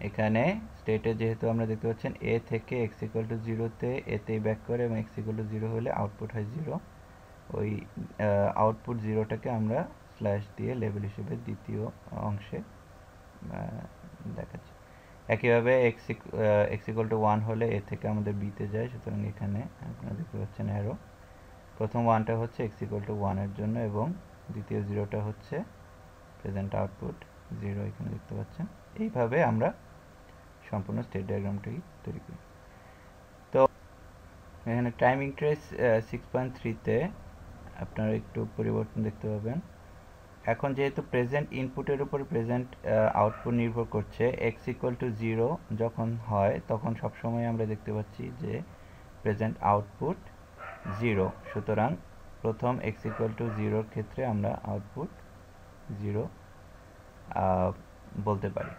এখানে স্টেটে যেহেতু আমরা দেখতে পাচ্ছেন এ থেকে x ইকুয়াল টু 0-তে এতেই ব্যাক করে এবং x ইকুয়াল টু 0 হলে আউটপুট হয় 0। ওই আউটপুট 0টাকে আমরা স্ল্যাশ দিয়ে লেবেল হিসেবে দ্বিতীয় অংশে দেখাচ্ছি। একইভাবে x ইকুয়াল টু 1 হলে এ থেকে আমাদের বিতে যায়, সুতরাং এখানে আপনারা দেখতে পাচ্ছেন অ্যারো। প্রথম 1টা হচ্ছে x ইকুয়াল টু 1 এর জন্য এবং দ্বিতীয় 0টা হচ্ছে প্রেজেন্ট আউটপুট 0, এখানে দেখতে পাচ্ছেন। এইভাবে আমরা সম্পূর্ণ স্টেট ডায়াগ্রামটি তৈরি করি। তো এখানে টাইমিং ট্রেস 6.3-তে আপনারা একটু পরিবর্তন দেখতে পাবেন। এখন যেহেতু প্রেজেন্ট ইনপুটের উপর প্রেজেন্ট আউটপুট নির্ভর করছে, x ইকুয়াল টু 0 যখন হয় তখন সবসময় আমরা দেখতে পাচ্ছি যে প্রেজেন্ট আউটপুট 0, সুতরাং প্রথম x ইকুয়াল টু 0-র ক্ষেত্রে আমরা আউটপুট 0 বলতে পারি।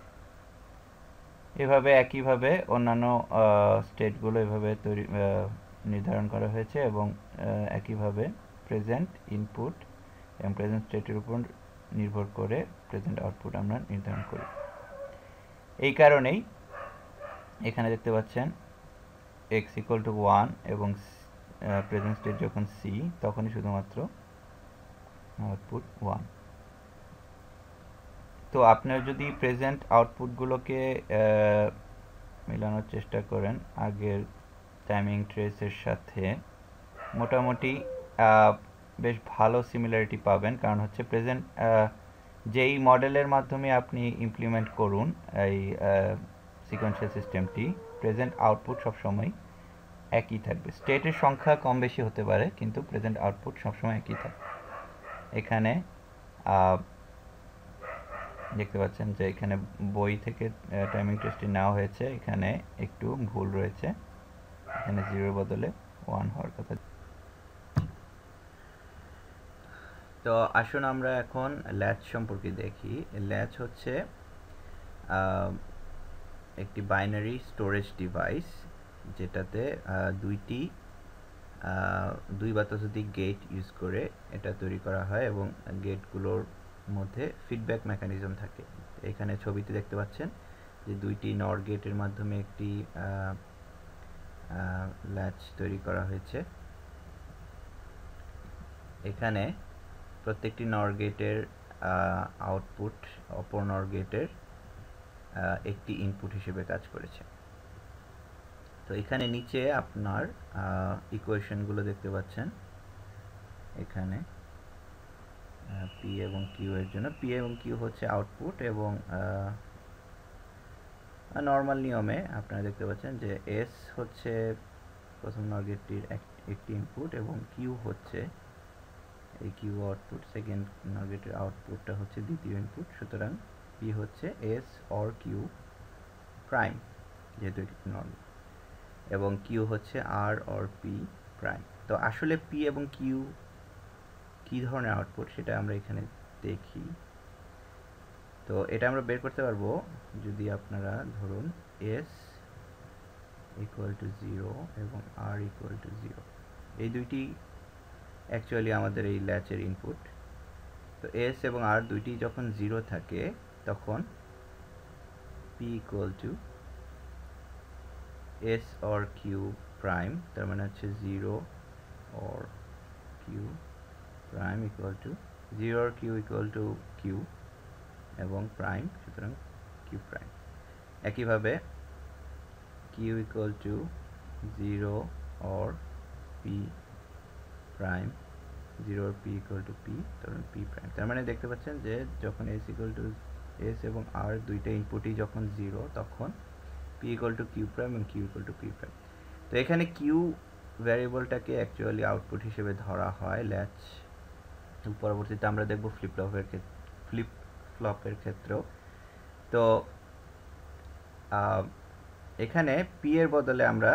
এভাবে একইভাবে অন্যান্য স্টেটগুলো এভাবে নির্ধারণ করা হয়েছে এবং একইভাবে প্রেজেন্ট ইনপুট এবং প্রেজেন্ট স্টেটের উপর নির্ভর করে প্রেজেন্ট আউটপুট আমরা নির্ধারণ করি। এই কারণেই এখানে দেখতে পাচ্ছেন x ইকুয়াল টু 1 এবং প্রেজেন্ট স্টেট যখন c তখনই শুধুমাত্র আউটপুট 1। তো আপনারা যদি প্রেজেন্ট আউটপুটগুলোকে মেলানোর চেষ্টা করেন আগের টাইমিং ট্রেসের সাথে, মোটামুটি বেশ ভালো সিমিলারিটি পাবেন। কারণ হচ্ছে প্রেজেন্ট যেই মডেলের মাধ্যমে আপনি ইমপ্লিমেন্ট করুন এই সিকোয়েন্সিয়াল সিস্টেমটি, প্রেজেন্ট আউটপুট সবসময় একই থাকবে। স্টেটের সংখ্যা কম বেশি হতে পারে কিন্তু প্রেজেন্ট আউটপুট সবসময় একই থাকবে। এখানে দেখতে পাচ্ছেন যে এখানে বই থেকে টাইমিং ট্রেসটি নেওয়া হয়েছে, এখানে একটু ভুল রয়েছে, এখানে 0-এর বদলে 1 হওয়ার কথা। তো আসুন আমরা এখন ল্যাচ সম্পর্কে দেখি। ল্যাচ হচ্ছে একটি বাইনারি স্টোরেজ ডিভাইস যেটাতে দুই বা ততোধিক গেট ইউজ করে এটা তৈরি করা হয় এবং গেটগুলোর মধ্যে ফিডব্যাক মেকানিজম থাকে। এখানে ছবিতে দেখতে পাচ্ছেন যে দুইটি নর গেটের মাধ্যমে একটি ল্যাচ তৈরি করা হয়েছে। এখানে প্রত্যেকটি নর গেটের আউটপুট অপর নর গেটের একটি ইনপুট হিসেবে কাজ করেছে। তো এখানে নিচে আপনার ইকুয়েশনগুলো দেখতে পাচ্ছেন। এখানে পি এবং কিউ এর জন্য পি এবং কিউ হচ্ছে আউটপুট এবং নর্মাল নিয়মে আপনারা দেখতে পাচ্ছেন যে এস হচ্ছে প্রথম নর গেটটির একটি ইনপুট এবং কিউ হচ্ছে এই কিউ আউটপুট, সেকেন্ড নর গেটের আউটপুটটা হচ্ছে দ্বিতীয় ইনপুট। সুতরাং পি হচ্ছে এস অর কিউ প্রাইম যেহেতু এটি নর, এবং কিউ হচ্ছে আর অর পি প্রাইম। তো আসলে পি এবং কিউ কি ধরনের আউটপুট সেটা আমরা এখানে দেখি। তো এটা আমরা বের করতে পারবো যদি আপনারা ধরুন এস ইকুয়াল টু 0 এবং আর ইকুয়াল টু 0, এই দুইটি অ্যাকচুয়ালি আমাদের এই ল্যাচের ইনপুট। তো এস এবং আর দুইটি যখন 0 থাকে তখন P equal to S or Q prime, তার মানে হচ্ছে 0 or Q prime equal to 0 or Q equal to Q এবং প্রাইম, সুতরাং কিউ প্রাইম। একইভাবে Q equal to 0 or P prime, 0 or P equal to P, ধরুন P prime. তার মানে দেখতে পাচ্ছেন যে যখন এস ইকুয়াল টু এস এবং আর দুইটা ইনপুটই যখন 0 তখন P equal to Q prime এবং Q equal to P prime. তো এখানে কিউ ভ্যারিয়েবলটাকে অ্যাকচুয়ালি আউটপুট হিসেবে ধরা হয় ল্যাচ। পরবর্তীতে আমরা দেখব ফ্লিপ ফ্লপের ক্ষেত্রেও। তো এখানে পি এর বদলে আমরা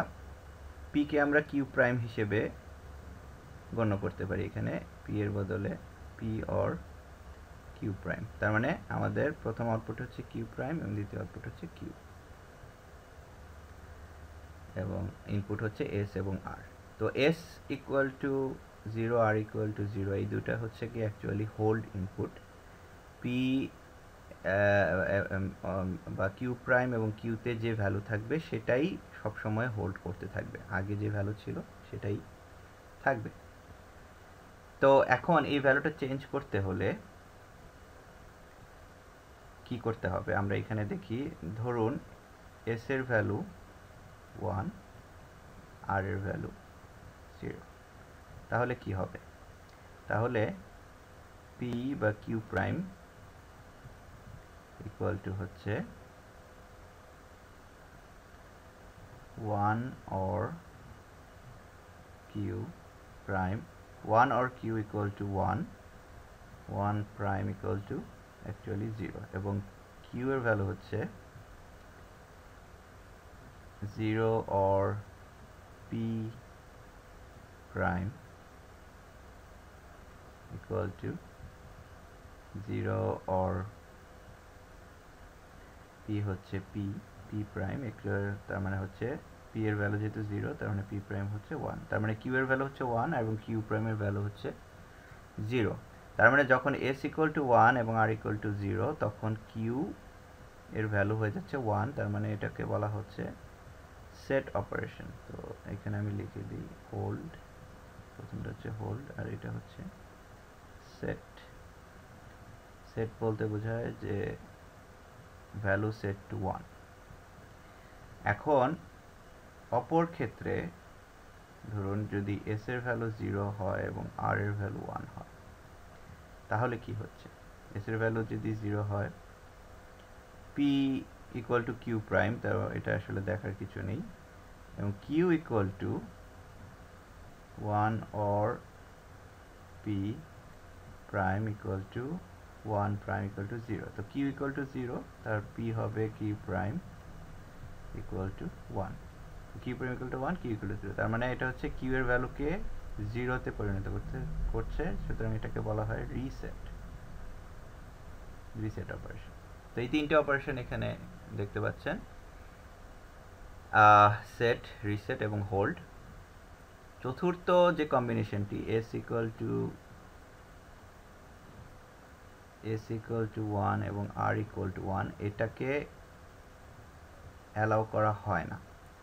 পি কে আমরা কিউ প্রাইম হিসেবে গণ্য করতে পারি। এখানে পি এর বদলে পি অর কিউ প্রাইম, তার মানে আমাদের প্রথম আউটপুট হচ্ছে কিউ প্রাইম এবং দ্বিতীয় আউটপুট হচ্ছে কিউ, এবং ইনপুট হচ্ছে এস এবং আর। তো S equal to 0, R equal to 0, এই দুটা হচ্ছে কি অ্যাকচুয়ালি হোল্ড ইনপুট। পি বা কিউ প্রাইম এবং কিউতে যে ভ্যালু থাকবে সেটাই সবসময় হোল্ড করতে থাকবে, আগে যে ভ্যালু ছিল সেটাই থাকবে। তো এখন এই ভ্যালুটা চেঞ্জ করতে হলে কি করতে হবে আমরা এখানে দেখি। ধরুন এস এর ভ্যালু 1, আর এর ভ্যালু 0, তাহলে কি হবে? তাহলে পি বা কিউ প্রাইম ইকুয়াল টু হচ্ছে 1 or Q prime, 1 or Q equal to 1, 1 prime equal to actually 0, এবং কিউ এর ভ্যালু হচ্ছে 0 or P prime equal to 0 or p হচ্ছে p প্রাইম, তার মানে হচ্ছে p এর ভ্যালু যেহেতু 0, তার মানে p প্রাইম হচ্ছে 1, তার মানে q এর ভ্যালু হচ্ছে 1 এবং q প্রাইমের ভ্যালু হচ্ছে 0। তার মানে যখন s equal to 1 এবং r equal to 0, তখন q এর ভ্যালু হয়ে যাচ্ছে 1, তার মানে এটাকে বলা হচ্ছে সেট অপারেশন। তো এখানে আমি লিখে দিই হোল্ড, প্রথমটা হচ্ছে হোল্ড আর এটা হচ্ছে সেট। সেট বলতে বোঝায় যে ভ্যালু সেট টু 1। এখন অপর ক্ষেত্রে ধরুন যদি s এর ভ্যালু 0 হয় এবং r এর ভ্যালু 1 হয়, তাহলে কি হচ্ছে? s এর ভ্যালু যদি 0 হয়, p equal to Q prime, তো এটা আসলে দেখার কিছু নেই, এবং q equal to 1 or p prime equal to 1 prime equal to 0। তো q ইকুয়াল টু 0, তার p হবে q prime equal to 1, q prime equal to 1, q equal to 0, তার মানে এটা হচ্ছে q এর ভ্যালুকে 0 তে পরিণত করছে, সুতরাং এটাকে বলা হয় রিসেট অপারেশন। তো এই তিনটে অপারেশন এখানে দেখতে পাচ্ছেন, সেট, রিসেট এবং হোল্ড। চতুর্থ যে কম্বিনেশনটি s ইকুয়াল টু 1 এবং r ইকুয়াল টু 1, এটাকে অ্যালাউ করা হয় না।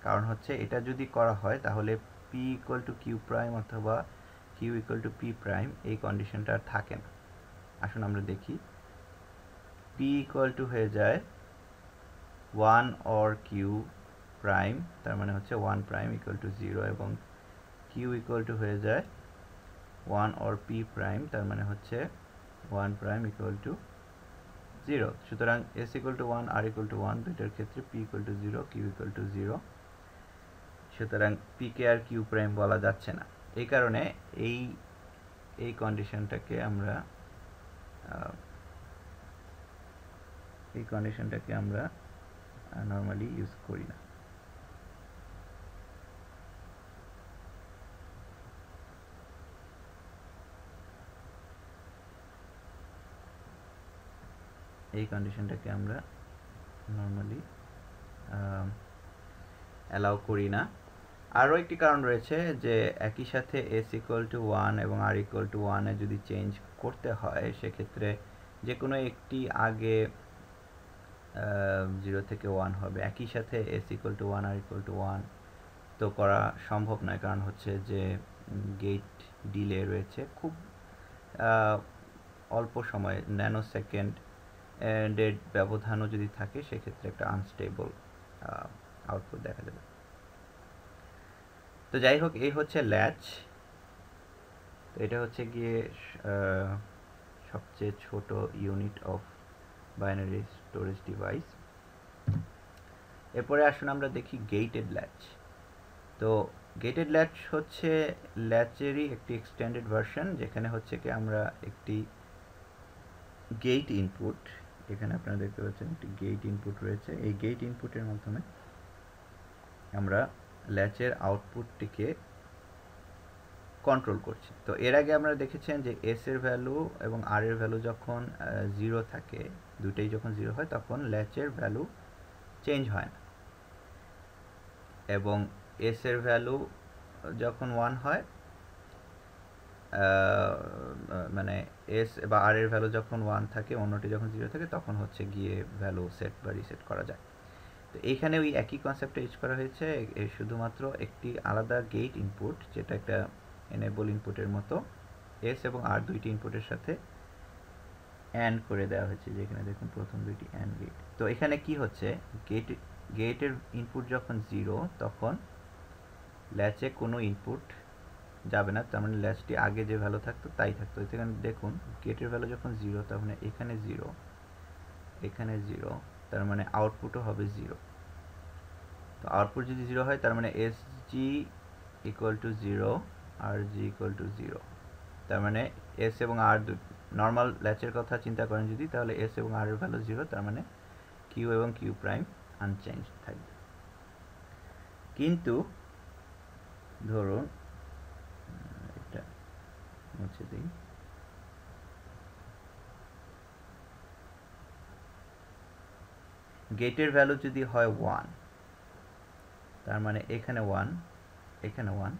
কারণ হচ্ছে এটা যদি করা হয় তাহলে p equal to Q prime অথবা q equal to p prime, এই কন্ডিশনটা আর থাকে না। আসুন আমরা দেখি, p ইকুয়াল টু হয়ে যায় 1 or q প্রাইম, তার মানে হচ্ছে 1 প্রাইম ইকুয়াল টু 0, এবং q ইকুয়াল টু হয়ে যায় 1 or p প্রাইম, তার মানে হচ্ছে 1 প্রাইম ইকুয়াল টু 0। সুতরাং s equal to 1, r equal to 1, দুইটার ক্ষেত্রে p equal to 0, q equal to 0, সুতরাং p কে আর q প্রাইম বলা যাচ্ছে না। এই কারণে এই কন্ডিশনটাকে আমরা নর্মালি ইউজ করি না। এই কন্ডিশনটাকে আমরা নর্মালি অ্যালাউ করি না। আরও একটি কারণ রয়েছে যে একই সাথে s ইকুয়াল টু 1 এবং r ইকুয়াল টু 1 এ যদি চেঞ্জ করতে হয়, সেক্ষেত্রে যে কোনো একটি আগে 0 থেকে 1 হবে। একই সাথে s equal to 1, r equal to 1 তো করা সম্ভব নয়, কারণ হচ্ছে যে গেট ডিলে রয়েছে, খুব অল্প সময়, ন্যানো সেকেন্ড এর ব্যবধানও যদি থাকে, সেক্ষেত্রে একটা আনস্টেবল আউটপুট দেখা যাবে। তো যাই হোক, এই হচ্ছে ল্যাচ। তো এটা হচ্ছে গিয়ে সবচেয়ে ছোট unit of binary storage device. এরপরে আসুন আমরা দেখি গেটেড ল্যাচ। তো গেটেড ল্যাচ হচ্ছে ল্যাচেরই একটি এক্সটেন্ডেড ভার্সন, যেখানে হচ্ছে কি আমরা একটি গেট ইনপুট, এখানে আপনারা দেখতে পাচ্ছেন একটি গেট ইনপুট রয়েছে, এই গেট ইনপুটের মাধ্যমে আমরা ল্যাচের আউটপুটটিকে কন্ট্রোল করছে। তো এর আগে আপনারা দেখেছেন যে এস এর ভ্যালু এবং আর এর ভ্যালু যখন 0 থাকে, দুটোই যখন 0 হয় তখন ল্যাচের ভ্যালু চেঞ্জ হয় না, এবং এস এর ভ্যালু যখন 1 হয়, মানে এস বা আর এর ভ্যালু যখন 1 থাকে, অন্যটি যখন 0 থাকে, তখন হচ্ছে গিয়ে ভ্যালু সেট বা রিসেট করা যায়। তো এইখানে ওই একই কনসেপ্টটা ইউজ করা হয়েছে, শুধুমাত্র একটি আলাদা গেট ইনপুট, যেটা একটা এনেবল ইনপুটের মতো, এস এবং আর দুইটি ইনপুটের সাথে অ্যান্ড করে দেওয়া হয়েছে, যেখানে দেখুন প্রথম দুইটি অ্যান্ড গেট। তো এখানে কি হচ্ছে, গেটের ইনপুট যখন 0, তখন ল্যাচে কোনো ইনপুট যাবে না, তার মানে ল্যাচটি আগে যে ভ্যালু থাকতো তাই থাকতো। এখানে দেখুন গেটের ভ্যালু যখন 0, তখন এখানে 0, এখানে 0, তার মানে আউটপুটও হবে 0। তো আউটপুট যদি 0 হয়, তার মানে এস জি ইকুয়াল টু 0, আর জি ইকুয়াল টু 0। তার মানে এস এবং আর, নর্মাল ল্যাচের কথা চিন্তা করেন যদি, তাহলে এস এবং আর এর ভ্যালু 0, তার মানে কিউ এবং কিউ প্রাইম আনচেঞ্জ থাকবে। কিন্তু ধরুন এটা মুছে দিই, গেটের ভ্যালু যদি হয় 1, তার মানে এখানে 1, এখানে 1,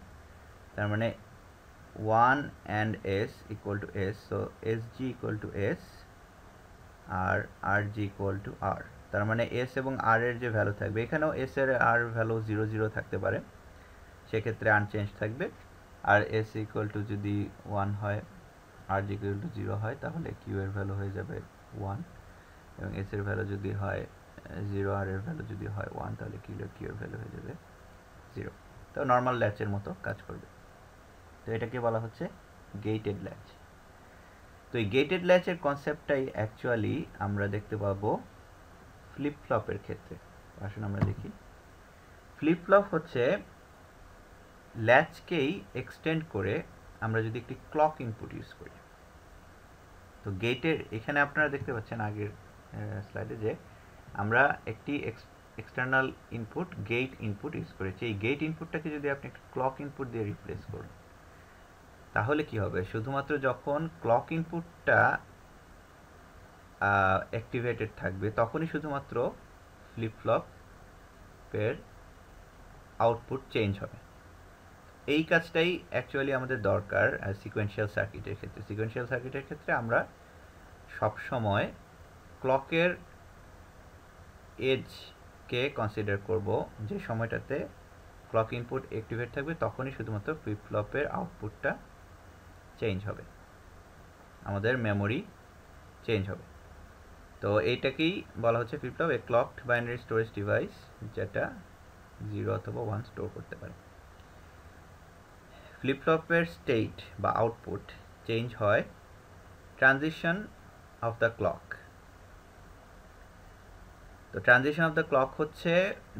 তার মানে 1 and s equal to s, so sg equal to s R rg equal to r। তার মানে s এবং r এর যে ভ্যালু থাকবে, এখানেও s এর r ভ্যালু 0 0 থাকতে পারে, সেক্ষেত্রে আনচেঞ্জ থাকবে। আর s ইকুয়াল টু যদি 1 হয়, rg ইকুয়াল টু 0 হয়, তাহলে q এর ভ্যালু হয়ে যাবে 1, এবং s এর ভ্যালু যদি হয় 0, r এর ভ্যালু যদি হয় 1, তাহলে q এর ভ্যালু হয়ে যাবে 0। তো নর্মাল ল্যাচের মতো কাজ করবে। তো এটাকে বলা হচ্ছে গেটেড ল্যাচ। তো এই গেটেড ল্যাচের কনসেপ্টটাই অ্যাকচুয়ালি আমরা দেখতে পাবো ফ্লিপ ফ্লপের ক্ষেত্রে। আসুন আমরা দেখি। ফ্লিপ ফ্লপ হচ্ছে ল্যাচকেই এক্সটেন্ড করে আমরা যদি একটি ক্লক ইনপুট ইউজ করি। তো গেটের এখানে আপনারা দেখতে পাচ্ছেন আগের স্লাইডে যে আমরা একটি external input gate input use করেছি। এই গেট ইনপুটটাকে যদি আপনি একটা ক্লক ইনপুট দিয়ে রিপ্লেস করুন, তাহলে কি হবে, শুধুমাত্র যখন ক্লক ইনপুটটা অ্যাক্টিভেটেড থাকবে, তখনই শুধুমাত্র ফ্লিপ ফ্লপের আউটপুট চেঞ্জ হবে। এই কাজটাই অ্যাকচুয়ালি আমাদের দরকার সিকোয়েন্সিয়াল সার্কিটের ক্ষেত্রে। সিকোয়েন্সিয়াল সার্কিটের ক্ষেত্রে আমরা সবসময় ক্লকের এজকে কনসিডার করব, যে সময়টাতে ক্লক ইনপুট অ্যাক্টিভেট থাকবে, তখনই শুধুমাত্র ফ্লিপ ফ্লপের আউটপুটটা চেঞ্জ হবে, আমাদের মেমোরি চেঞ্জ হবে। তো এইটাকেই বলা হচ্ছে ফ্লিপ ফ্লপ, এ ক্লকড বাইনারি স্টোরেজ ডিভাইস, যেটা 0 অথবা 1 স্টোর করতে পারে। ফ্লিপ ফ্লপের স্টেট বা আউটপুট চেঞ্জ হয় ট্রানজিশন অফ দ্য ক্লক। তো ট্রানজিশন অফ দ্য ক্লক হচ্ছে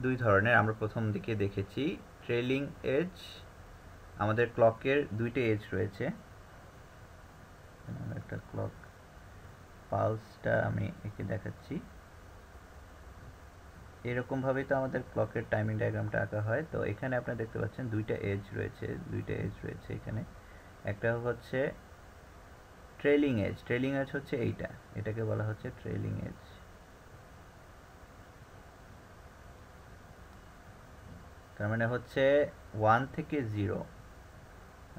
দুই ধরনের, আমরা প্রথম দিকে দেখেছি। ট্রেলিং এজ, আমাদের ক্লকের দুইটা এজ রয়েছে। একটা ক্লক পালসটা আমি একে দেখাচ্ছি, এরকমভাবেই তো আমাদের ক্লকের টাইমিং ডায়াগ্রামটা আঁকা হয়। তো এখানে আপনারা দেখতে পাচ্ছেন দুইটা এজ রয়েছে এখানে। একটা হচ্ছে ট্রেলিং এজ, ট্রেলিং এজ হচ্ছে এইটা, এটাকে বলা হচ্ছে ট্রেলিং এজ। তার মানে হচ্ছে 1 থেকে 0,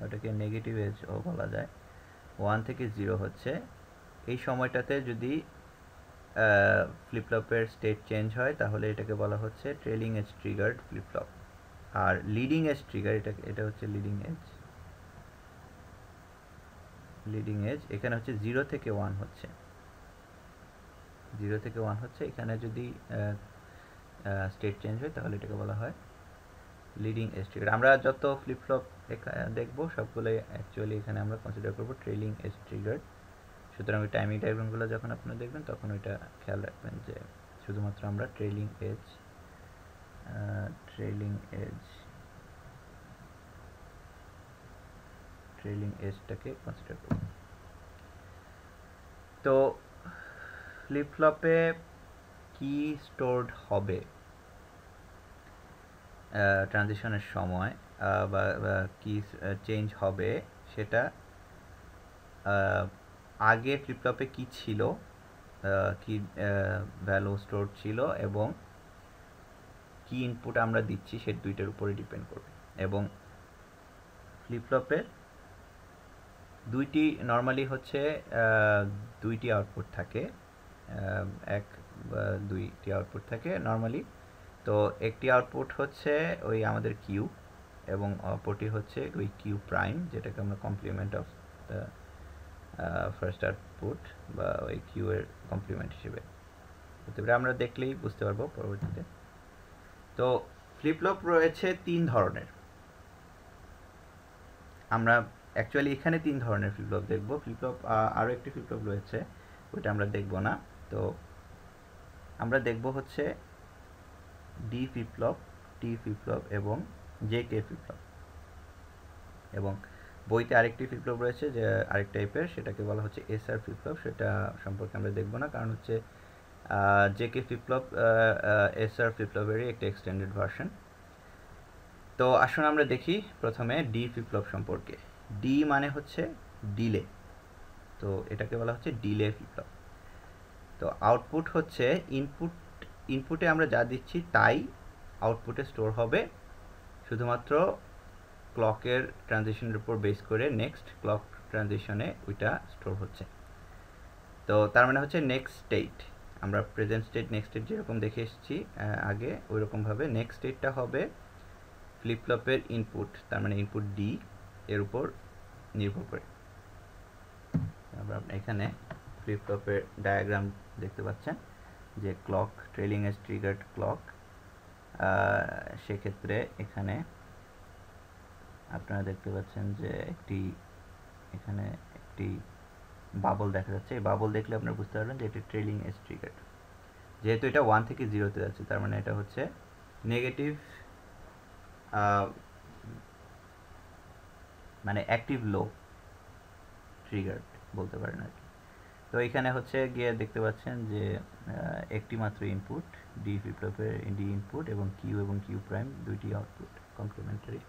ওটাকে নেগেটিভ এজও বলা যায়। 1 থেকে 0 হচ্ছে এই সময়টাতে যদি ফ্লিপ ফ্লপের স্টেট চেঞ্জ হয়, তাহলে এটাকে বলা হচ্ছে trailing edge triggered flip flop. আর লিডিং এজ ট্রিগার, এটা হচ্ছে লিডিং এজ। এখানে হচ্ছে 0 থেকে 1 হচ্ছে, 0 থেকে 1 হচ্ছে। এখানে যদি স্টেট চেঞ্জ হয়, তাহলে এটাকে বলা হয় লিডিং এজ ট্রিগার। আমরা যত ফ্লিপ ফ্লপ দেখবো, সবগুলোই অ্যাকচুয়ালি এখানে আমরা কনসিডার করবো ট্রেলিং এজ ট্রিগার। সুতরাং ওই টাইমিং ডায়াগ্রামগুলো যখন আপনারা দেখবেন, তখন ওইটা খেয়াল রাখবেন যে শুধুমাত্র আমরা ট্রেলিং এজটাকে কনসিডার করব। তো ফ্লিপ ফ্লপে কি স্টোরড হবে, ট্রানজিশনের সময় বা কি চেঞ্জ হবে সেটা আগে ফ্লিপ ফ্লপে কী ছিল, কি ভ্যালু স্টোর ছিল এবং কি ইনপুট আমরা দিচ্ছি সে দুইটার উপরে ডিপেন্ড করবে। এবং ফ্লিপ ফ্লপের দুইটি নর্মালি হচ্ছে দুইটি আউটপুট থাকে, এক বা দুইটি আউটপুট থাকে নর্মালি। তো একটি আউটপুট হচ্ছে ওই আমাদের কিউ এবং অপরটি হচ্ছে ওই কিউ প্রাইম, যেটাকে আমরা complement of the first output বা ওই কিউ এর কমপ্লিমেন্ট হিসেবে হতে পারে। আমরা দেখলেই বুঝতে পারবো পরবর্তীতে। তো ফ্লিপ ফ্লপ রয়েছে তিন ধরনের। আমরা অ্যাকচুয়ালি এখানে তিন ধরনের ফ্লিপ ফ্লপ দেখবো। ফ্লিপ ফ্লপ আরও একটি ফ্লিপ ফ্লপ রয়েছে, ওইটা আমরা দেখব না। তো আমরা দেখব হচ্ছে ডি ফ্লিপ ফ্লপ, টি ফ্লিপ ফ্লপ এবং জে কে ফ্লিপ ফ্লপ। এবং বইতে আরেকটি ফ্লিপ ফ্লপ রয়েছে যে আরেক টাইপের, সেটাকে বলা হচ্ছে এসআর ফ্লিপ ফ্লপ। সেটা সম্পর্কে আমরা দেখব না, কারণ হচ্ছে J K flip flop SR flip ফ্লপেরই একটা এক্সটেন্ডেড ভার্সন। তো আসুন আমরা দেখি প্রথমে ডি ফ্লিপ ফ্লপ সম্পর্কে। ডি মানে হচ্ছে ডিলে, তো এটাকে বলা হচ্ছে ডিলে ফ্লিপ ফ্লপ। তো আউটপুট হচ্ছে ইনপুটে আমরা যা দিচ্ছি তাই আউটপুটে স্টোর হবে, শুধুমাত্র ক্লকের ট্রানজিশনের উপর বেস করে নেক্সট ক্লক ট্রানজিশনে ওইটা স্টোর হচ্ছে। তো তার মানে হচ্ছে নেক্সট স্টেট, আমরা প্রেজেন্ট স্টেট নেক্সট স্টেট যেরকম দেখে এসেছি আগে, ওই রকমভাবে নেক্সট স্টেটটা হবে ফ্লিপ ফ্লপের ইনপুট, তার মানে ইনপুট ডি এর উপর নির্ভর করে। আমরা এখানে ফ্লিপ ফ্লপের ডায়াগ্রাম দেখতে পাচ্ছেন যে clock trailing edge triggered clock, সেক্ষেত্রে এখানে আপনারা দেখতে পাচ্ছেন যে এখানে একটি বাবল দেখা যাচ্ছে। এই বাবল দেখলে আপনারা বুঝতে পারবেন যে এটি ট্রেলিং এজ ট্রিগার্ড। যেহেতু এটা 1 থেকে 0-তে যাচ্ছে, তার মানে এটা হচ্ছে নেগেটিভ, মানে অ্যাক্টিভ লো ট্রিগার্ড বলতে পারেন আর কি। তো এখানে হচ্ছে গিয়ে দেখতে পাচ্ছেন যে একটি মাত্র ইনপুট ডি ফ্লিপ ফ্লপের, ডি ইনপুট এবং কিউ প্রাইম দুইটি আউটপুট কমপ্লিমেন্টারি।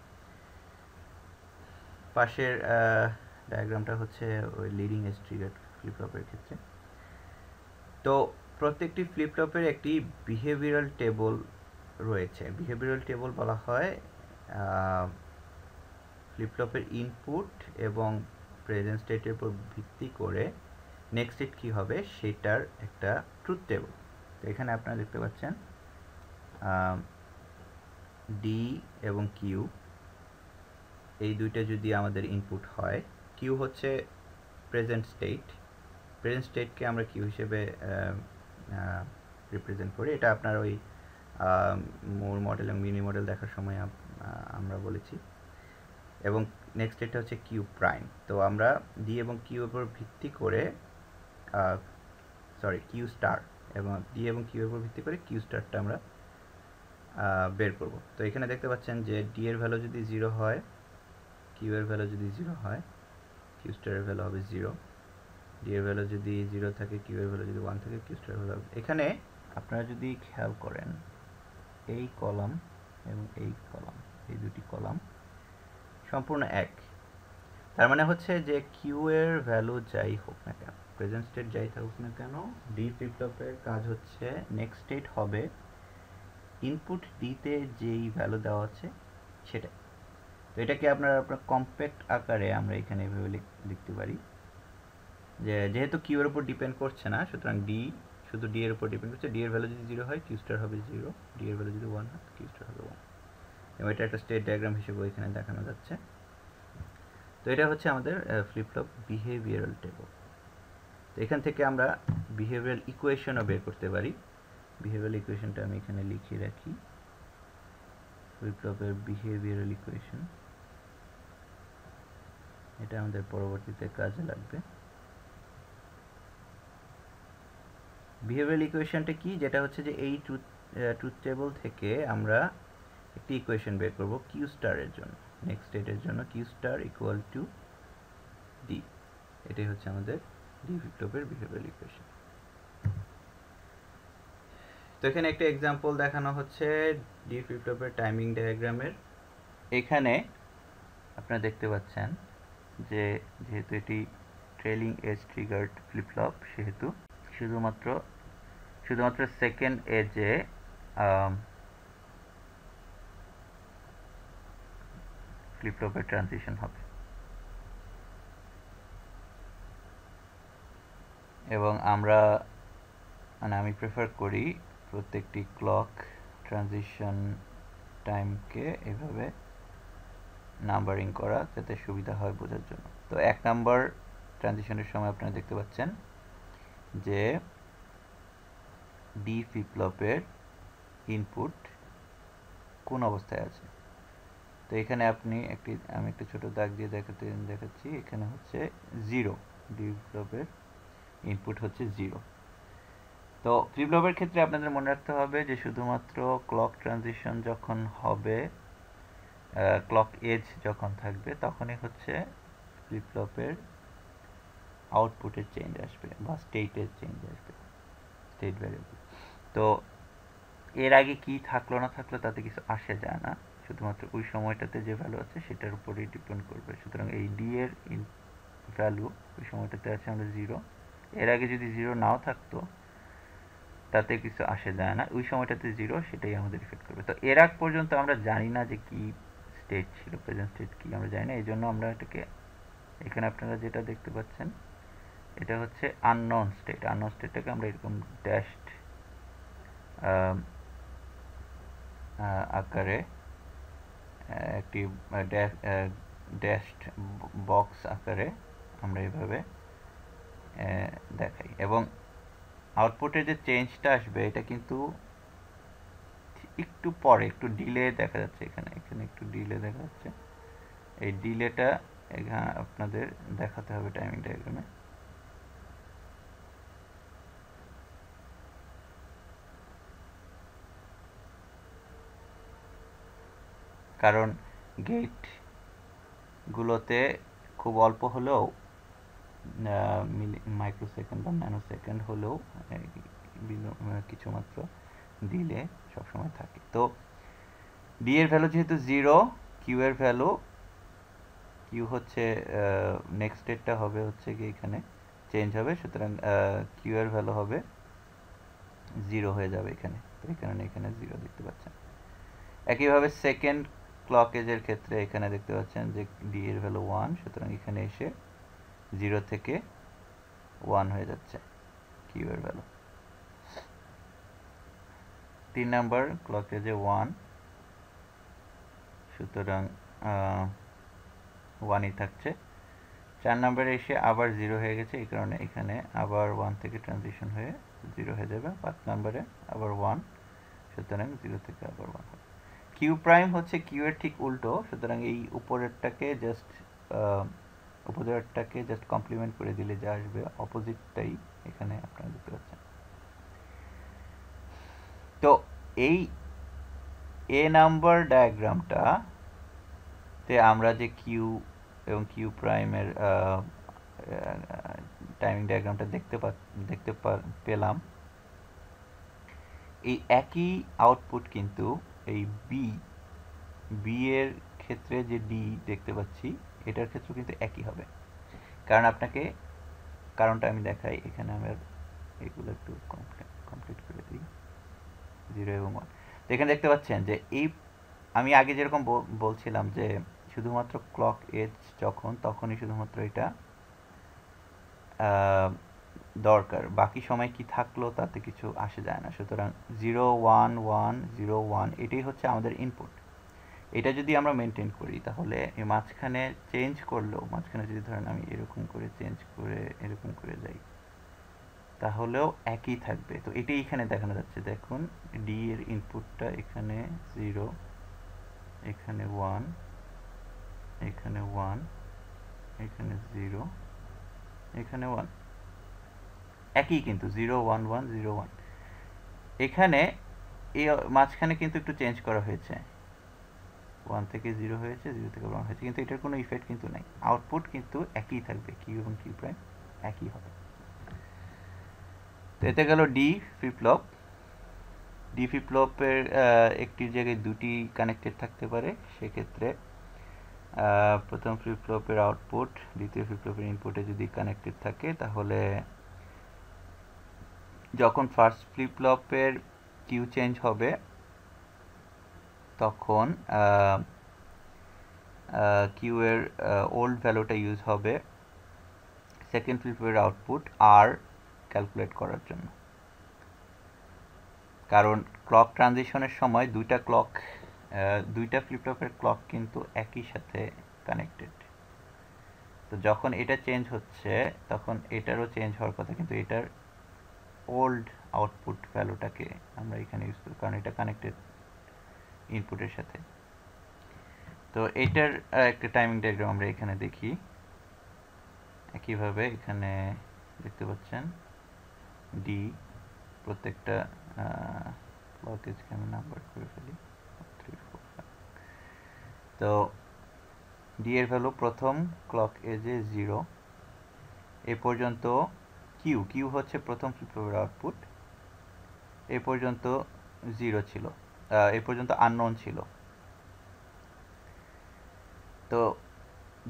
পাশের ডায়াগ্রামটা হচ্ছে ওই লিডিং এজ ট্রিগার্ড ফ্লিপ ফ্লপের ক্ষেত্রে। তো প্রত্যেকটি ফ্লিপ ফ্লপের একটি বিহেভিয়ারাল টেবল রয়েছে। বিহেভিয়ারাল টেবল বলা হয় ফ্লিপ ফ্লপের ইনপুট এবং প্রেজেন্ট স্টেটের উপর ভিত্তি করে নেক্সট স্টেট কী হবে সেটার একটা ট্রুথ টেবল। তো এখানে আপনারা দেখতে পাচ্ছেন ডি এবং কিউ এই দুইটা যদি আমাদের ইনপুট হয়, কিউ হচ্ছে প্রেজেন্ট স্টেটকে আমরা কিউ হিসেবে রিপ্রেজেন্ট করি। এটা আপনার ওই মুর মডেল এবং মিনি মডেল দেখার সময় আমরা বলেছি। এবং নেক্সট স্টেটটা হচ্ছে কিউ প্রাইম। তো আমরা ডি এবং কিউ এর উপর ভিত্তি করে কিউ স্টার, এবং ডি এবং কিউ এর উপর ভিত্তি করে কিউ স্টারটা আমরা বের করব। তো এখানে দেখতে পাচ্ছেন যে ডি এর ভ্যালু যদি 0 হয়, কিউ এর ভ্যালু যদি 0 হয়, কিউ স্টারের ভ্যালু হবে 0। ডি এর ভ্যালু যদি 0 থাকে, কিউ এর ভ্যালু যদি 1 থাকে, কিউ স্টারের ভ্যালু হবে। এখানে আপনারা যদি খেয়াল করেন এই কলাম এবং এই কলাম, এই দুটি কলাম সম্পূর্ণ এক। তার মানে হচ্ছে যে কিউ এর ভ্যালু যাই হোক না কেন, প্রেজেন্ট স্টেট যাই থাকুক না কেন, ডি ফ্লিপ ফ্লপের কাজ হচ্ছে নেক্সট স্টেট হবে ইনপুট ডিতে যেই ভ্যালু দেওয়া আছে সেটা। তো এটাকে আপনার কম্প্যাক্ট আকারে আমরা এখানে এভাবে লিখতে পারি যে যেহেতু কিউ এর উপর ডিপেন্ড করছে না, সুতরাং ডি শুধু ডি এর উপর ডিপেন্ড করছে। ডি এর ভ্যালু যদি 0 হয়, কিউ স্টার হবে 0। ডি এর ভ্যালু যদি 1 হয়, কিউ স্টার হবে 1। এবং এটা একটা স্টেট ডায়াগ্রাম হিসেবে এখানে দেখানো যাচ্ছে। তো এটা হচ্ছে আমাদের ফ্লিপ ফ্লপ বিহেভিয়ারাল টেবল। তো এখান থেকে আমরা বিহেভিয়ারাল ইকুয়েশনও বের করতে পারি। বিহেভিয়ারাল ইকুয়েশনটা আমি এখানে লিখিয়ে রাখি, ফ্লিপ ফ্লপের বিহেভিয়ারাল ইকুয়েশন। এটা আমাদের পরবর্তীতে কাজে লাগবে। বিহেভিয়ারাল ইকুয়েশনটা কি, যেটা হচ্ছে যে এই ট্রুথ টেবল থেকে আমরা একটি ইকুয়েশন বের করব কিউ স্টারের জন্য, নেক্সট স্টেটের জন্য Q star equal to D. এটাই হচ্ছে আমাদের ডি ফ্লিপ ফ্লপের বিহেভিয়ারাল ইকুয়েশন। তো এখানে একটা এক্সাম্পল দেখানো হচ্ছে ডি ফ্লিপ ফ্লপের টাইমিং ডায়াগ্রামের। এখানে আপনারা দেখতে পাচ্ছেন যে যেহেতু এটি trailing edge triggered flip flop সেহেতু শুধুমাত্র সেকেন্ড এজে ফ্লিপ ফ্লপের ট্রানজিশন হবে এবং আমি প্রেফার করি প্রত্যেকটি ক্লক ট্রানজিশন টাইমকে এভাবে নাম্বারিং করা যাতে সুবিধা হয় বোঝার জন্য। তো 1 নাম্বার ট্রানজিশনের সময় আপনারা দেখতে পাচ্ছেন যে ডি ফ্লিপ ফ্লপের ইনপুট কোন অবস্থায় আছে। তো এখানে আমি একটা ছোট দাগ দিয়ে দেখাচ্ছি। এখানে হচ্ছে 0, ডি ফ্লিপ ফ্লপের ইনপুট হচ্ছে 0। তো ফ্লিপ ফ্লপের ক্ষেত্রে আপনাদের মনে রাখতে হবে যে শুধুমাত্র ক্লক ট্রানজিশন যখন হবে, ক্লক এজ যখন থাকবে তখনই হচ্ছে ফ্লিপ ফ্লপের আউটপুটের চেঞ্জ আসবে বা স্টেটের চেঞ্জ আসবে, স্টেট ভ্যারিয়েবল। তো এর আগে কি থাকলো না থাকলো তাতে কিছু আসে যায় না, শুধুমাত্র ওই সময়টাতে যে ভ্যালু আছে সেটার উপরেই ডিপেন্ড করবে। সুতরাং এই ডি এর ভ্যালু ওই সময়টাতে আছে আমরা 0, এর আগে যদি 0 নাও থাকতো তাতে কিছু আসে যায় না, ওই সময়টাতে 0 সেটাই আমাদের ইফেক্ট করবে। তো এর আগ পর্যন্ত আমরা জানি না যে কি স্টেট ছিল, প্রেজেন্ট স্টেট কি আমরা জানি না, এই জন্য আমরা এটাকে এখানে আপনারা যেটা দেখতে পাচ্ছেন এটা হচ্ছে আননোন স্টেট। আননোন স্টেটটাকে আমরা এরকম ড্যাশড আকারে একটি ড্যাশড বক্স আকারে আমরা এইভাবে দেখাই এবং আউটপুটে যে চেঞ্জটা আসবে এটা কিন্তু একটু পরে, একটু ডিলে দেখা যাচ্ছে। এখানে একটু ডিলে দেখা যাচ্ছে। এই ডিলেটা এখানে আপনাদের দেখাতে হবে টাইমিং ডায়াগ্রামে। কারণ গেটগুলোতে খুব অল্প হলেও মাইক্রোসেকেন্ড বা ন্যানোসেকেন্ড হলেও কিছুমাত্র ডিলে সবসময় থাকে। তো ডি এর ভ্যালু যেহেতু 0, কিউ এর ভ্যালু, কিউ হচ্ছে নেক্সট স্টেটটা হবে হচ্ছে কি এখানে চেঞ্জ হবে, সুতরাং কিউ এর ভ্যালু হবে 0 হয়ে যাবে এখানে। তো এই কারণে এখানে 0 দেখতে পাচ্ছেন। একইভাবে সেকেন্ড ক্লক এজের ক্ষেত্রে এখানে দেখতে পাচ্ছেন যে ডি এর ভ্যালু 1, সুতরাং এখানে এসে 0 থেকে 1 হয়ে যাচ্ছে কিউ এর ভ্যালু। 3 নাম্বার ক্লক এজে 1, সুতরাং 1ই থাকছে। 4 নাম্বারে এসে আবার 0 হয়ে গেছে, এই কারণে এখানে আবার 1 থেকে ট্রানজিশন হয়ে 0 হয়ে যাবে। 5 নাম্বারে আবার 1, সুতরাং 0 থেকে আবার 1 হবে। কিউ প্রাইম হচ্ছে কিউ এর ঠিক উল্টো, সুতরাং এই উপরেরটাকে জাস্ট কমপ্লিমেন্ট করে দিলে যা আসবে অপোজিটটাই এখানে আপনারা দেখতে পাচ্ছেন। তো এই এ নাম্বার ডায়াগ্রামটা তে আমরা যে কিউ এবং কিউ প্রাইমের টাইমিং ডায়াগ্রামটা দেখতে পেলাম, এই একই আউটপুট কিন্তু এই বি এর ক্ষেত্রে যে ডি দেখতে পাচ্ছি এটার ক্ষেত্রেও কিন্তু একই হবে। কারণটা আমি দেখাই। এখানে আমরা এগুলো একটু কমপ্লিট করে দিই, 0 এবং 1। তো এখানে দেখতে পাচ্ছেন যে আমি আগে যেরকম বলছিলাম যে শুধুমাত্র ক্লক এজ তখনই শুধুমাত্র এটা দরকার, বাকি সময় কি থাকলো তাতে কিছু আসে যায় না। সুতরাং 0 1 1 0 1 এটাই হচ্ছে আমাদের ইনপুট। এটা যদি আমরা মেনটেন করি তাহলে এই মাঝখানে চেঞ্জ করলেও, মাঝখানে যদি ধরেন আমি এরকম করে চেঞ্জ করে এরকম করে যাই তাহলেও একই থাকবে। তো এটাই এখানে দেখানো যাচ্ছে। দেখুন ডি এর ইনপুটটা এখানে 0, এখানে 1, এখানে 1, এখানে 0, এখানে 1, একই কিন্তু 0 1 1 0 1। এখানে এই মাঝখানে কিন্তু একটু চেঞ্জ করা হয়েছে, 1 থেকে 0 হয়েছে, 0 থেকে 1 হয়েছে, কিন্তু এটার কোনো ইফেক্ট কিন্তু নাই। আউটপুট কিন্তু একই থাকবে, কিউ এবং কিউ প্রাইম একই হবে। তো এতে গেল D flip flop. D flip ফ্লপের একটির জায়গায় দুটি কানেক্টেড থাকতে পারে, সেক্ষেত্রে প্রথম ফ্লিপ ফ্লপের আউটপুট দ্বিতীয় ফ্লিপ ফ্লপের ইনপুটে যদি কানেক্টেড থাকে, তাহলে যখন ফার্স্ট ফ্লিপ ফ্লপের কিউ চেঞ্জ হবে তখন কিউ এর ওল্ড ভ্যালুটা ইউজ হবে সেকেন্ড ফ্লিপ ফ্লপের আউটপুট আর ক্যালকুলেট করার জন্য। কারণ ক্লক ট্রানজিশনের সময় দুইটা ফ্লিপ ফ্লপের ক্লক কিন্তু একই সাথে কানেক্টেড। তো যখন এটা চেঞ্জ হচ্ছে তখন এটারও চেঞ্জ হওয়ার কথা, কিন্তু এটার ওল্ড আউটপুট ভ্যালুটাকে আমরা এখানে ইউজ করি, কারণ এটা কানেক্টেড ইনপুটের সাথে। তো এটার একটা টাইমিং ডায়াগ্রাম আমরা এখানে দেখি। একইভাবে এখানে দেখতে পাচ্ছেন ডি, প্রত্যেকটা ক্লক এজকে আমি নাম্বার করে ফেলি 3, 4, 5। তো ডি এর ভ্যালু প্রথম ক্লক এজে 0, এ পর্যন্ত কিউ হচ্ছে প্রথম ফ্লিপ ফ্লপের আউটপুট, এ পর্যন্ত 0 ছিল, এ পর্যন্ত আননোন ছিল। তো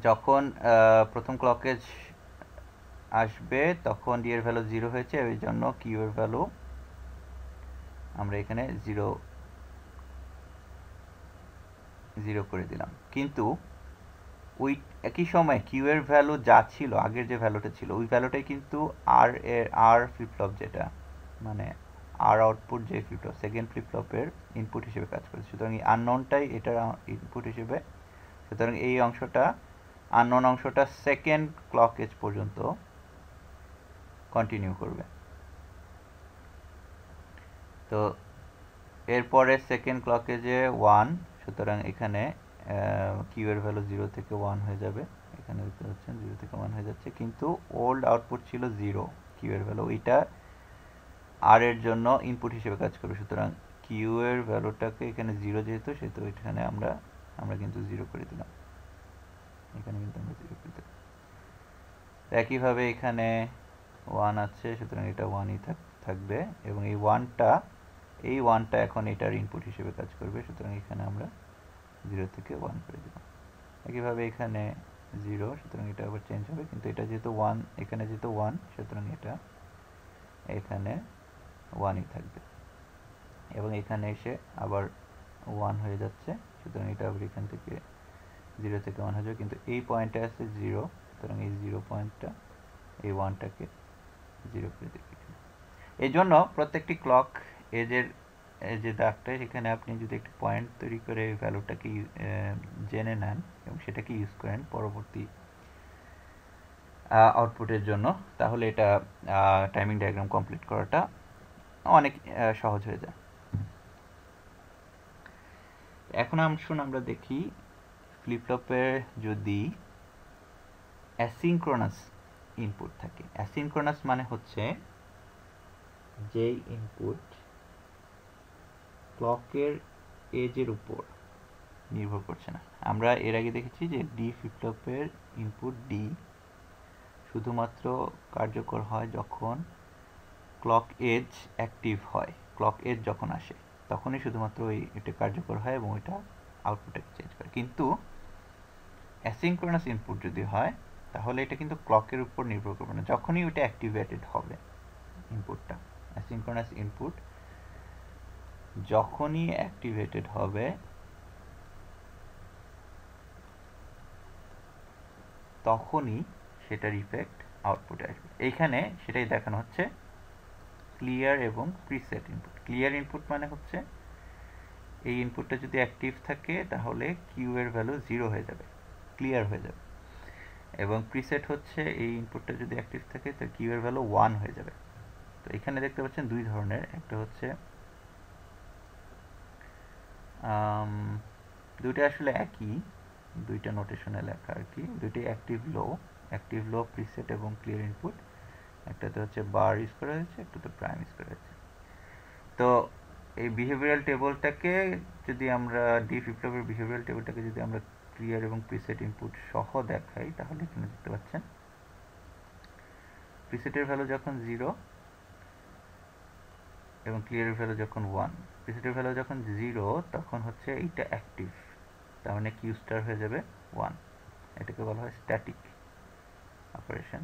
যখন প্রথম ক্লক এজ আসবে তখন ডি এর ভ্যালু 0 হয়েছে, ওই জন্য কিউ এর ভ্যালু আমরা এখানে 0 করে দিলাম। কিন্তু ওই একই সময় কিউ এর ভ্যালু যা ছিল, আগের যে ভ্যালুটা ছিল ওই ভ্যালুটাই কিন্তু আর ফ্লিপ ফ্লপ, যেটা মানে আর আউটপুট যে ফ্লিপ ফ্লপ সেকেন্ড ফ্লিপ ফ্লপের ইনপুট হিসেবে কাজ করেছে। সুতরাং এই আননোনটাই এটার ইনপুট হিসেবে, সুতরাং এই অংশটা আননোন অংশটা সেকেন্ড ক্লক এজ পর্যন্ত কন্টিনিউ করবে। তো এরপরে সেকেন্ড ক্লক এজে 1, সুতরাং এখানে কিউ এর ভ্যালু 0 থেকে 1 হয়ে যাবে। এখানে দেখতে পাচ্ছেন 0 থেকে 1 হয়ে যাচ্ছে, কিন্তু ওল্ড আউটপুট ছিল 0 কিউ এর ভ্যালু, ওইটা আর এর জন্য ইনপুট হিসেবে কাজ করবে। সুতরাং কিউ এর ভ্যালুটাকে এখানে 0 যেহেতু, সেহেতু এখানে আমরা কিন্তু 0 করে দিলাম, এখানে কিন্তু আমরা 0 করে দিলাম। একইভাবে এখানে 1 আছে, সুতরাং এটা 1ই থাকবে, এবং এই 1টা এখন এটার ইনপুট হিসেবে কাজ করবে, সুতরাং এখানে আমরা 0 থেকে 1 করে দিলাম। একইভাবে এখানে 0, সুতরাং এটা আবার চেঞ্জ হবে, কিন্তু এটা যেহেতু 1, এখানে যেহেতু 1, সুতরাং এটা এখানে 1ই থাকবে, এবং এখানে এসে আবার 1 হয়ে যাচ্ছে, সুতরাং এটা আবার এখান থেকে 0 থেকে 1 হয়ে যাবে, কিন্তু এই পয়েন্টে আছে 0, সুতরাং এই 0 পয়েন্টটা এই 1টাকে 0 করে দিবে। এই জন্য প্রত্যেকটি ক্লক এজের যে দাগটা, সেখানে আপনি যদি একটি পয়েন্ট তৈরি করে ভ্যালুটাকে জেনে নেন এবং সেটাকে ইউজ করেন পরবর্তী আউটপুটের জন্য, তাহলে এটা টাইমিং ডায়াগ্রাম কমপ্লিট করাটা অনেক সহজ হয়ে যায়। এখন আসুন আমরা দেখি ফ্লিপ ফ্লপের যদি অ্যাসিনক্রোনাস ইনপুট থাকে। অ্যাসিনক্রোনাস মানে হচ্ছে যেই ইনপুট ক্লকের এজের উপর নির্ভর করছে না। আমরা এর আগে দেখেছি যে ডি ফ্লিপ ফ্লপের ইনপুট ডি শুধুমাত্র কার্যকর হয় যখন ক্লক এজ অ্যাক্টিভ হয়, ক্লক এজ যখন আসে তখনই শুধুমাত্র এটা কার্যকর হয় এবং এটা আউটপুটটাকে চেঞ্জ করে। কিন্তু অ্যাসিনক্রোনাস ইনপুট যদি হয় তাহলে এটা কিন্তু ক্লকের উপর নির্ভর করবে না, যখনই ওটা অ্যাক্টিভেটেড হবে ইনপুটটা, অ্যাসিনক্রোনাস ইনপুট যখনই অ্যাক্টিভেটেড হবে তখনই সেটার ইফেক্ট আউটপুটে আসবে। এইখানে সেটাই দেখানো হচ্ছে ক্লিয়ার এবং প্রিসেট ইনপুট। ক্লিয়ার ইনপুট মানে হচ্ছে এই ইনপুটটা যদি অ্যাক্টিভ থাকে তাহলে কিউ এর ভ্যালু 0 হয়ে যাবে, ক্লিয়ার হয়ে যাবে, এবং প্রিসেট হচ্ছে এই ইনপুটটা যদি অ্যাক্টিভ থাকে তো কিউ এর ভ্যালু 1 হয়ে যাবে। তো এখানে দেখতে পাচ্ছেন দুই ধরনের, একটা হচ্ছে দুইটা আসলে একই, দুইটা নোটেশনে লেখা আর কি, দুইটাই অ্যাক্টিভ লো প্রিসেট এবং ক্লিয়ার ইনপুট। একটাতে হচ্ছে বার ইউজ করা হয়েছে, একটাতে প্রাইম ইউজ করা হয়েছে। তো এই বিহেভিয়ারাল টেবলটাকে যদি আমরা ডি ফ্লিপ ফ্লপের বিহেভিয়ারাল টেবলটাকে যদি আমরা ক্লিয়ার এবং প্রিসেট ইনপুট সহ দেখাই, তাহলে এখানে দেখতে পাচ্ছেন প্রিসেটের ভ্যালু যখন 0 এবং ক্লিয়ারের ভ্যালু যখন 1, প্রিসেটের ভ্যালু যখন 0 তখন হচ্ছে এইটা অ্যাক্টিভ, তার মানে কিউ স্টার হয়ে যাবে 1। এটাকে বলা হয় স্ট্যাটিক অপারেশন।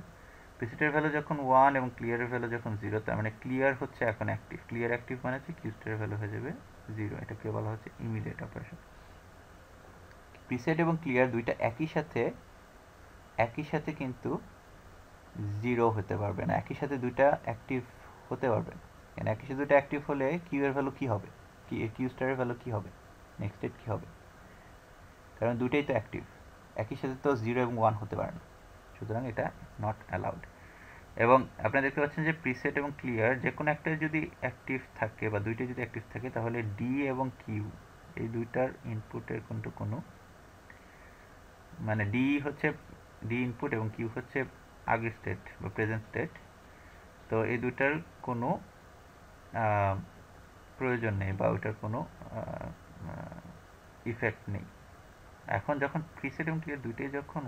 প্রিসেটের ভ্যালু যখন 1 এবং ক্লিয়ারের ভ্যালু যখন 0, তার মানে ক্লিয়ার হচ্ছে এখন অ্যাক্টিভ, ক্লিয়ার অ্যাক্টিভ মানে হচ্ছে কিউ স্টারের ভ্যালু হয়ে যাবে 0। এটাকে বলা হচ্ছে ইমিডিয়েট অপারেশন। প্রিসেট এবং ক্লিয়ার দুইটা একই সাথে কিন্তু 0 হতে পারবে না, একই সাথে দুইটা অ্যাক্টিভ হতে পারবে না। কেন একই সাথে দুইটা অ্যাক্টিভ হলে কিউ এর ভ্যালু কি হবে, কিউ স্টারের ভ্যালু কি হবে, নেক্সট স্টেট কি হবে, কারণ দুইটাই তো অ্যাক্টিভ, একই সাথে তো 0 এবং 1 হতে পারে না, সুতরাং এটা নট অ্যালাউড। এবং আপনারা দেখতে পাচ্ছেন যে প্রিসেট এবং ক্লিয়ার যে কোনো একটা যদি অ্যাক্টিভ থাকে বা দুইটা যদি অ্যাক্টিভ থাকে, তাহলে ডি এবং কিউ এই দুইটার ইনপুটের কোনো মানে ডি হচ্ছে ডি ইনপুট এবং কিউ হচ্ছে আগের স্টেট বা প্রেজেন্ট স্টেট, তো এই দুইটার কোনো প্রয়োজন নেই বা ওইটার কোনো ইফেক্ট নেই। এখন যখন প্রিসেট এবং ক্লিয়ার দুইটাই যখন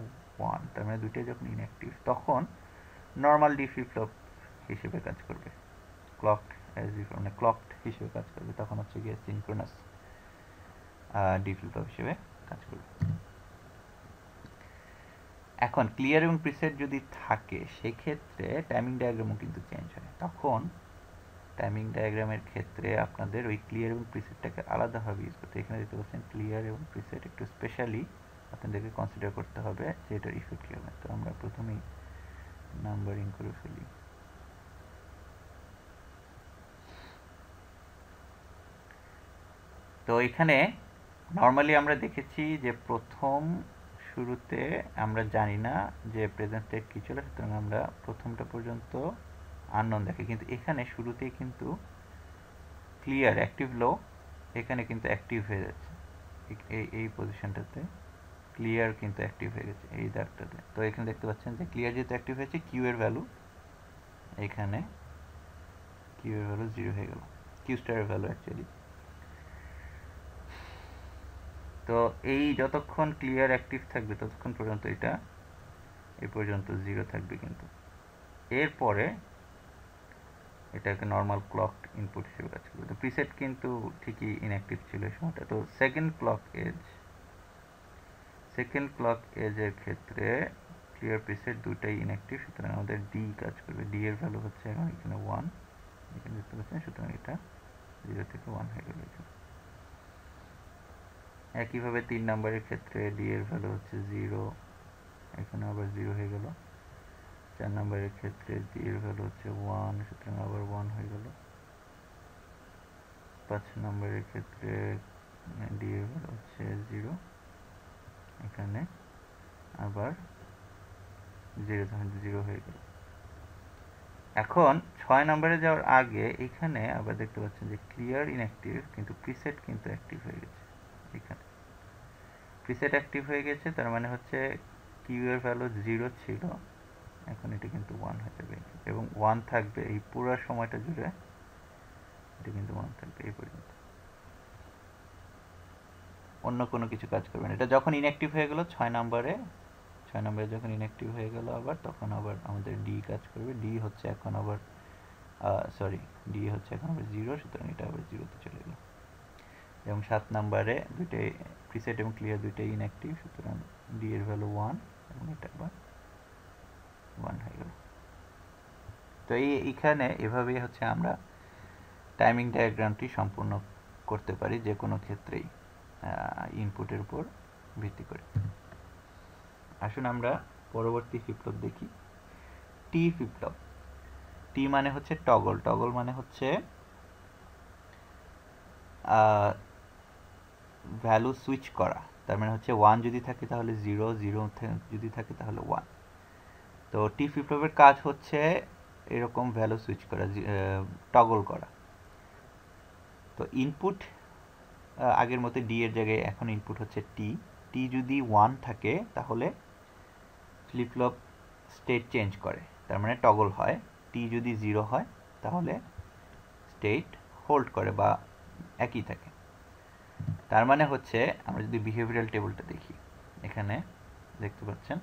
1, তার মানে দুইটাই যখন ইনঅ্যাক্টিভ, তখন নর্মাল ডি ফ্লিপ ফ্লপ হিসেবে কাজ করবে, ক্লকড মানে ক্লকড হিসেবে কাজ করবে, তখন হচ্ছে গিয়ে সিনক্রোনাস ডি ফ্লিপ ফ্লপ হিসেবে কাজ করবে। এখন ক্লিয়ার এবং প্রিসেট যদি থাকে সেক্ষেত্রে টাইমিং ডায়াগ্রামও কিন্তু চেঞ্জ হয়। তখন টাইমিং ডায়াগ্রামের ক্ষেত্রে আপনাদের ওই ক্লিয়ার এবং প্রিসেটটাকে আলাদাভাবে ইউজ করতে, এখানে দেখতে পাচ্ছেন ক্লিয়ার এবং প্রিসেট একটু স্পেশালি আপনাদেরকে কনসিডার করতে হবে যে এটার ইফেক্ট কী হবে। তো আমরা প্রথমেই নাম্বারিং করে ফেলি। তো এখানে নর্মালি আমরা দেখেছি যে শুরুতে আমরা জানি না যে প্রেজেন্ট স্টেট কী ছিল, সুতরাং আমরা প্রথমটা পর্যন্ত আননোন দেখি, কিন্তু এখানে শুরুতেই কিন্তু ক্লিয়ার অ্যাক্টিভ লো এখানে কিন্তু অ্যাক্টিভ হয়ে যাচ্ছে, এই পজিশনটাতে ক্লিয়ার কিন্তু অ্যাক্টিভ হয়ে গেছে এই দাগটাতে। তো এখানে দেখতে পাচ্ছেন যে ক্লিয়ার যেহেতু অ্যাক্টিভ হয়েছে, কিউ এর ভ্যালু এখানে কিউ এর ভ্যালু 0 হয়ে গেল, কিউ স্টারের ভ্যালু অ্যাকচুয়ালি। তো এই যতক্ষণ ক্লিয়ার অ্যাক্টিভ থাকবে ততক্ষণ পর্যন্ত এটা এই পর্যন্ত 0 থাকবে, কিন্তু এরপরে এটাকে নর্মাল ক্লক ইনপুট হিসেবে কাজ করবে। তো প্রিসেট কিন্তু ঠিকই ইনঅ্যাক্টিভ ছিল এই সময়টা। তো সেকেন্ড ক্লক এজের ক্ষেত্রে ক্লিয়ার প্রিসেট দুটাই ইনঅ্যাক্টিভ, সুতরাং আমাদের ডি কাজ করবে, ডি এর ভ্যালু হচ্ছে এখন এখানে 1, এখানে দেখতে পাচ্ছেন, সুতরাং এটা 0 থেকে 1 হয়ে গেল এখানে। একইভাবে 3 নম্বরের ক্ষেত্রে ডি এর ভ্যালু হচ্ছে 0, এখানে আবার 0 হয়ে গেল। 4 নম্বরের ক্ষেত্রে ডি এর ভ্যালু হচ্ছে 1, সুতরাং আবার 1 হয়ে গেল। 5 নম্বরের ক্ষেত্রে ডি এর ভ্যালু হচ্ছে 0, এখানে আবার 0 হয়ে গেল। এখন 6 নম্বরে যাওয়ার আগে এখানে আবার দেখতে পাচ্ছেন যে ক্লিয়ার ইনঅ্যাক্টিভ কিন্তু প্রিসেট কিন্তু অ্যাক্টিভ হয়ে গেছে। এখানে প্রিসেট অ্যাক্টিভ হয়ে গেছে, তার মানে হচ্ছে কিউ এর ভ্যালু 0 ছিল, এখন এটা কিন্তু 1 হয়ে যাবে এবং 1 থাকবে এই পুরো সময়টা জুড়ে, এটা কিন্তু 1 থাকবে এই পর্যন্ত, অন্য কোনো কিছু কাজ করবে না। এটা যখন ইনঅ্যাক্টিভ হয়ে গেল 6 নম্বরে যখন ইনঅ্যাক্টিভ হয়ে গেল আবার, তখন আবার আমাদের ডি কাজ করবে, ডি হচ্ছে এখন আবার 0, সুতরাং এটা আবার 0-তে চলে গেল। এবং 7 নম্বরে দুইটাই প্রিসেট এবং ক্লিয়ার দুইটাই ইনঅ্যাক্টিভ, সুতরাং ডি এর ভ্যালু 1 এবং এটা আবার 1 হয়ে গেল। তো এইখানে এভাবেই হচ্ছে আমরা টাইমিং ডায়াগ্রামটি সম্পূর্ণ করতে পারি যে কোনো ক্ষেত্রেই ইনপুটের উপর ভিত্তি করে। আসুন আমরা পরবর্তী ফ্লিপ ফ্লপ দেখি, টি ফ্লিপ ফ্লপ। টি মানে হচ্ছে টগল, টগল মানে হচ্ছে ভ্যালু সুইচ করা, তার মানে হচ্ছে 1 যদি থাকে তাহলে 0, 0 যদি থাকে তাহলে 1। তো টি ফ্লিপ ফ্লপের কাজ হচ্ছে এরকম ভ্যালু সুইচ করা, টগল করা। তো ইনপুট আগের মতো ডি এর জায়গায় এখন ইনপুট হচ্ছে টি। টি যদি 1 থাকে তাহলে ফ্লিপ ফ্লপ স্টেট চেঞ্জ করে, তার মানে টগল হয়। টি যদি 0 হয় তাহলে স্টেট হোল্ড করে বা একই থাকে। তার মানে হচ্ছে আমরা যদি বিহেভিয়ারাল টেবিলটা দেখি, এখানে দেখতে পাচ্ছেন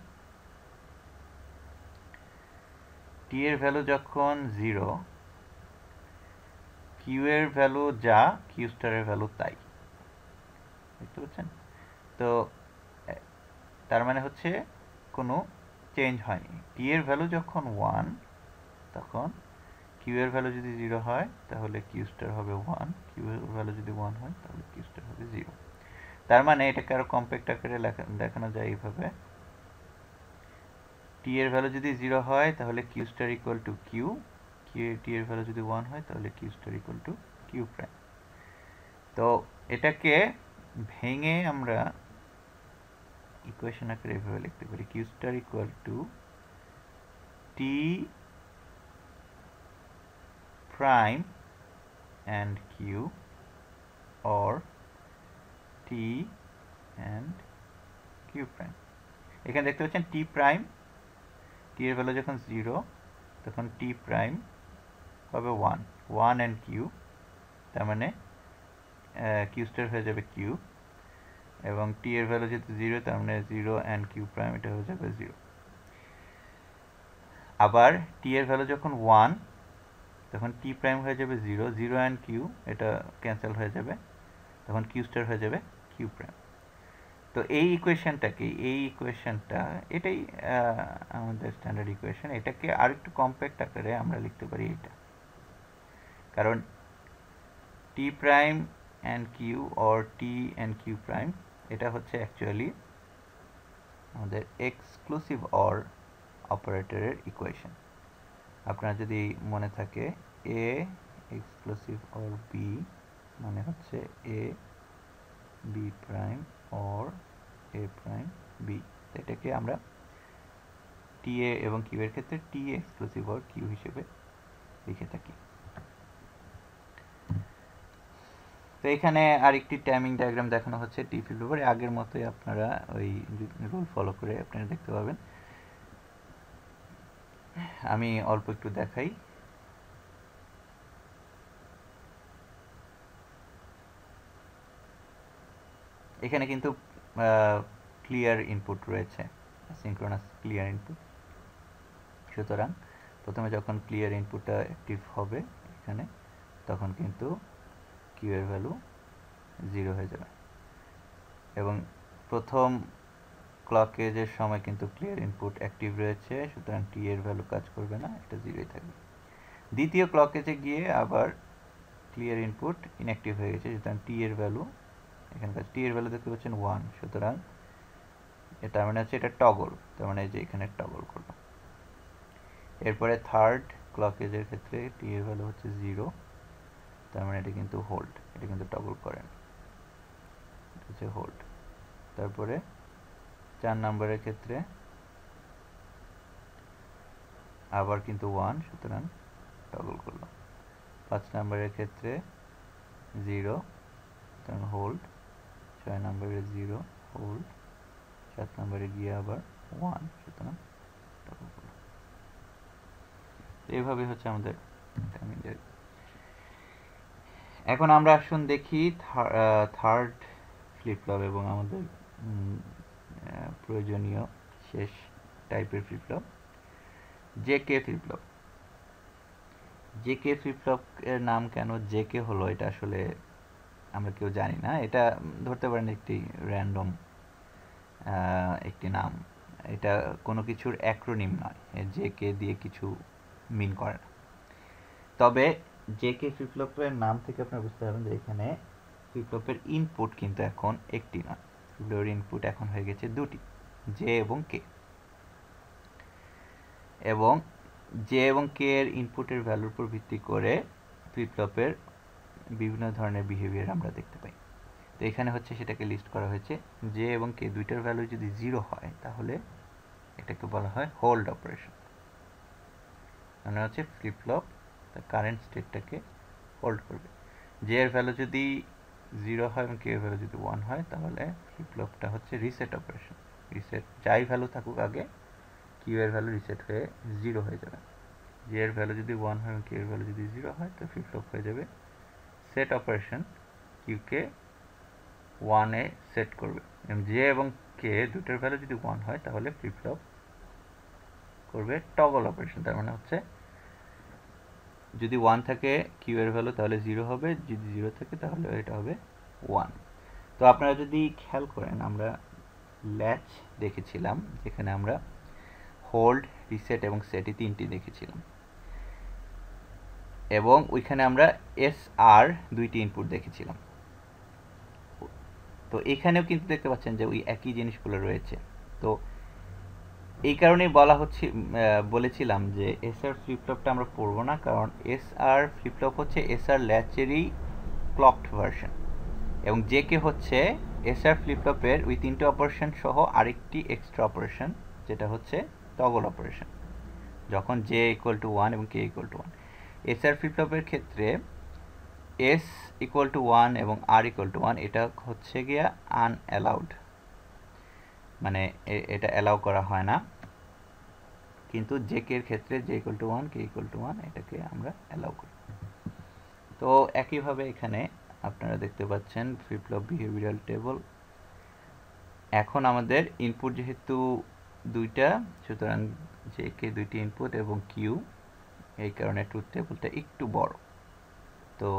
টি এর ভ্যালু যখন 0, কিউ এর ভ্যালু যা কিউ স্টারের ভ্যালু তাই, দেখতে পাচ্ছেন? তো তার মানে হচ্ছে কোনো চেঞ্জ হয়নি। টি এর ভ্যালু যখন 1 তখন কিউ এর ভ্যালু যদি 0 হয় তাহলে কিউ স্টার হবে 1, কিউ এর ভ্যালু যদি 1 হয় তাহলে কিউ স্টার হবে 0। তার মানে এটাকে আরো কম্প্যাক্ট আকারে দেখানো যায় এইভাবে, টি এর ভ্যালু যদি 0 হয় তাহলে Q star equal to Q, T এর ভ্যালু যদি 1 হয় তাহলে Q star equal to Q prime. তো এটাকে ভেঙে আমরা ইকুয়েশন আকারে এভাবে লিখতে পারি, Q star equal to T prime and q or t and q prime। এখানে দেখতে পাচ্ছেন t প্রাইম, t এর ভ্যালু যখন 0 তখন t প্রাইম হবে 1 and q, তার মানে q স্টার হয়ে যাবে q, এবং t এর ভ্যালু যেহেতু 0 তার মানে 0 and q প্রাইম এটা হয়ে যাবে 0। আবার t এর ভ্যালু যখন 1 তখন t প্রাইম হয়ে যাবে 0, 0 and q এটা ক্যান্সেল হয়ে যাবে, তখন q স্টার হয়ে যাবে q প্রাইম। তো এই ইকুয়েশনটা এটাই আমাদের স্ট্যান্ডার্ড ইকুয়েশন। এটাকে আরেকটু কম্প্যাক্ট আকারে আমরা লিখতে পারি এটা, কারণ t prime and q or t and q prime এটা হচ্ছে অ্যাকচুয়ালি আমাদের এক্সক্লুসিভ অর অপারেটরের ইকুয়েশন। আপনার যদি মনে থাকে a এক্সক্লুসিভ অর b মানে হচ্ছে a b prime or a prime b, এটাকে আমরা টি এ এবং কিউ এর ক্ষেত্রে টি এক্সক্লুসিভ অর কিউ হিসেবে লিখে থাকি। তো এখানে আরেকটি টাইমিং ডায়াগ্রাম দেখানো হচ্ছে টি ফ্লিপ ফ্লপের, আগের মতোই আপনারা ওই রুল ফলো করে আপনারা দেখতে পাবেন। আমি অল্প একটু দেখাই। এখানে কিন্তু ক্লিয়ার ইনপুট রয়েছে, সিনক্রোনাস ক্লিয়ার ইনপুট। সুতরাং প্রথমে যখন ক্লিয়ার ইনপুটটা অ্যাক্টিভ হবে এখানে, তখন কিন্তু কিউ এর ভ্যালু 0 হয়ে যাবে, এবং প্রথম ক্লক এজের সময় কিন্তু ক্লিয়ার ইনপুট অ্যাক্টিভ রয়েছে, সুতরাং টি এর ভ্যালু কাজ করবে না, এটা 0ই থাকবে। দ্বিতীয় ক্লক এজে গিয়ে আবার ক্লিয়ার ইনপুট ইনঅ্যাক্টিভ হয়ে গেছে, সুতরাং টি এর ভ্যালু এখানকার টি এর ভ্যালু দেখতে পাচ্ছেন 1, সুতরাং এটা মানে হচ্ছে এটা টগল, তার মানে যে এখানে টগল করলো। এরপরে থার্ড ক্লক এজের ক্ষেত্রে টি এর ভ্যালু হচ্ছে 0, তার মানে এটা কিন্তু হোল্ড, এটা কিন্তু টগল করে না, এটা হচ্ছে হোল্ড। তারপরে 4 নম্বরের ক্ষেত্রে আবার কিন্তু 1, সুতরাং টগল করলো। 5 নম্বরের ক্ষেত্রে 0, সুতরাং হোল্ড। 6 নম্বরে 0, হোল্ড। 7 নম্বরে গিয়ে আবার 1, সুতরাং টগল করলো। এইভাবে হচ্ছে আমাদের টাইমিং ডায়াগ্রাম। এখন আমরা আসুন দেখি থার্ড ফ্লিপ ফ্লপ এবং আমাদের প্রয়োজনীয় শেষ টাইপের flip flop, JK flip flop. JK flip flop এর নাম কেন জেকে হলো এটা আসলে আমরা কেউ জানি না, এটা ধরতে পারেন একটি র্যান্ডম একটি নাম, এটা কোনো কিছুর অ্যাক্রোনিম নয়, জেকে দিয়ে কিছু মিন করে না। তবে জেকে ফ্লিপ ফ্লপের নাম থেকে আপনারা বুঝতে পারবেন যে এখানে ফ্লিপ ফ্লপের ইনপুট কিন্তু এখন একটি নয়, ফ্লিপ ফ্লপের ইনপুট এখন হয়ে গেছে দুটি, জে এবং কে। এবং জে এবং কে এর ইনপুটের ভ্যালুর উপর ভিত্তি করে ফ্লিপ ফ্লপের বিভিন্ন ধরনের বিহেভিয়ার আমরা দেখতে পাই। তো এখানে হচ্ছে সেটাকে লিস্ট করা হয়েছে, জে এবং কে দুইটার ভ্যালু যদি 0 হয় তাহলে এটাকে বলা হয় হোল্ড অপারেশন, মানে হচ্ছে ফ্লিপ ফ্লপ তার কারেন্ট স্টেটটাকে হোল্ড করবে। জে এর ভ্যালু যদি 0 হয় এবং কে এর ভ্যালু যদি 1 হয় তাহলে ফ্লিপ ফ্লপটা হচ্ছে রিসেট অপারেশন, রিসেট যাই ভ্যালু থাকুক আগে কিউ এর ভ্যালু রিসেট হয়ে 0 হয়ে যাবে। জে এর ভ্যালু যদি 1 হয় এবং কে এর ভ্যালু যদি 0 হয় তো ফ্লিপ ফ্লপ হয়ে যাবে সেট অপারেশন, কিউকে 1 এ সেট করবে। জে এবং কে দুটোর ভ্যালু যদি 1 হয় তাহলে ফ্লিপ ফ্লপ করবে টগল অপারেশন, তার মানে হচ্ছে যদি 1 থাকে কিউ এর ভ্যালু তাহলে 0 হবে, যদি 0 থাকে তাহলে এটা হবে 1। তো আপনারা যদি খেয়াল করেন আমরা ল্যাচ দেখেছিলাম যেখানে আমরা হোল্ড, রিসেট এবং সেট এই তিনটি দেখেছিলাম, এবং ওইখানে আমরা এস আর দুইটি ইনপুট দেখেছিলাম। তো এখানেও কিন্তু দেখতে পাচ্ছেন যে ওই একই জিনিসগুলো রয়েছে। তো এই কারণেই বলেছিলাম যে এসআর ফ্লিপ ফ্লপটা আমরা পড়বো না, কারণ এসআর ফ্লিপ ফ্লপ হচ্ছে এসআর ল্যাচেরই ক্লকড ভার্সন, এবং জেকে হচ্ছে এসআর ফ্লিপ ফ্লপের ওই তিনটে অপারেশন সহ আরেকটি এক্সট্রা অপারেশন, যেটা হচ্ছে টগল অপারেশন, যখন জে ইকুয়াল টু 1 এবং K equal to 1। SR flip ফ্লপের ক্ষেত্রে এস ইকুয়াল টু 1 এবং আর ইকুয়াল টু 1 এটা হচ্ছে গিয়া আনঅ্যালাউড, মানে এটা অ্যালাউ করা হয় না, কিন্তু জে কে এর ক্ষেত্রে J equal to 1 K equal to 1 এটাকে আমরা অ্যালাউ করি। তো একইভাবে এখানে আপনারা দেখতে পাচ্ছেন ফ্লিপ ফ্লপ বিহেভিয়ারাল টেবল। এখন আমাদের ইনপুট যেহেতু দুইটা, সুতরাং জে কে দুইটি ইনপুট এবং কিউ, এই কারণে ট্রুথ টেবলটা একটু বড়। তো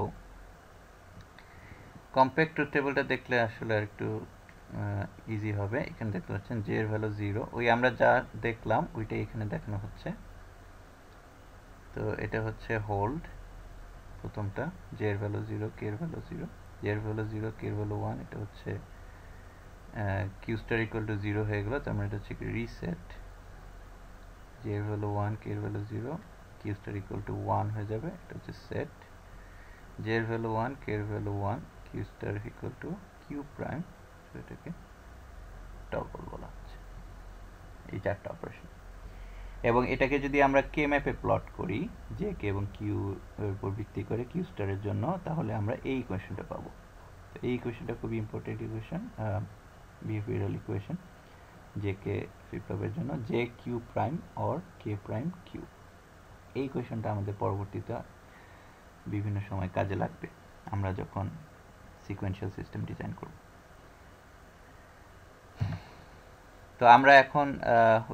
কম্প্যাক্ট ট্রুথ টেবলটা দেখলে আসলে আর একটু ইজি হবে। এখানে দেখতে পাচ্ছেন জে এর ভ্যালু 0, ওই আমরা যা দেখলাম ওইটাই এখানে দেখানো হচ্ছে। তো এটা হচ্ছে হোল্ড প্রথমটা, জে এর ভ্যালু 0, কে এর ভ্যালু 0, জে এর ভ্যালু 0, কে এর ভ্যালু 1, এটা হচ্ছে কিউ স্টার ইকুয়াল টু 0 হয়ে গেল, তার মানে এটা হচ্ছে রিসেট, জে এর ভ্যালু 1, কে এর value 0, Q star equal to 1 হয়ে যাবে, এটা হচ্ছে সেট, জে এর ভ্যালু 1, কে এর value 1, Q star equal to Q prime, এটাকে টগল বলা হচ্ছে। এই চারটা অপারেশন, এবং এটাকে যদি আমরা কে ম্যাপে প্লট করি জে কে এবং কিউ এর উপর ভিত্তি করে কিউ স্টারের জন্য, তাহলে আমরা এই ইকুয়েশনটা পাবো। তো এই ইকুয়েশনটা খুবই important equation, behavioural equation J K flip ফ্লপের জন্য, J Q prime or K prime Q. এই ইকুয়েশনটা আমাদের পরবর্তীতে বিভিন্ন সময় কাজে লাগবে আমরা যখন সিকোয়েন্সিয়াল সিস্টেম ডিজাইন করব। তো আমরা এখন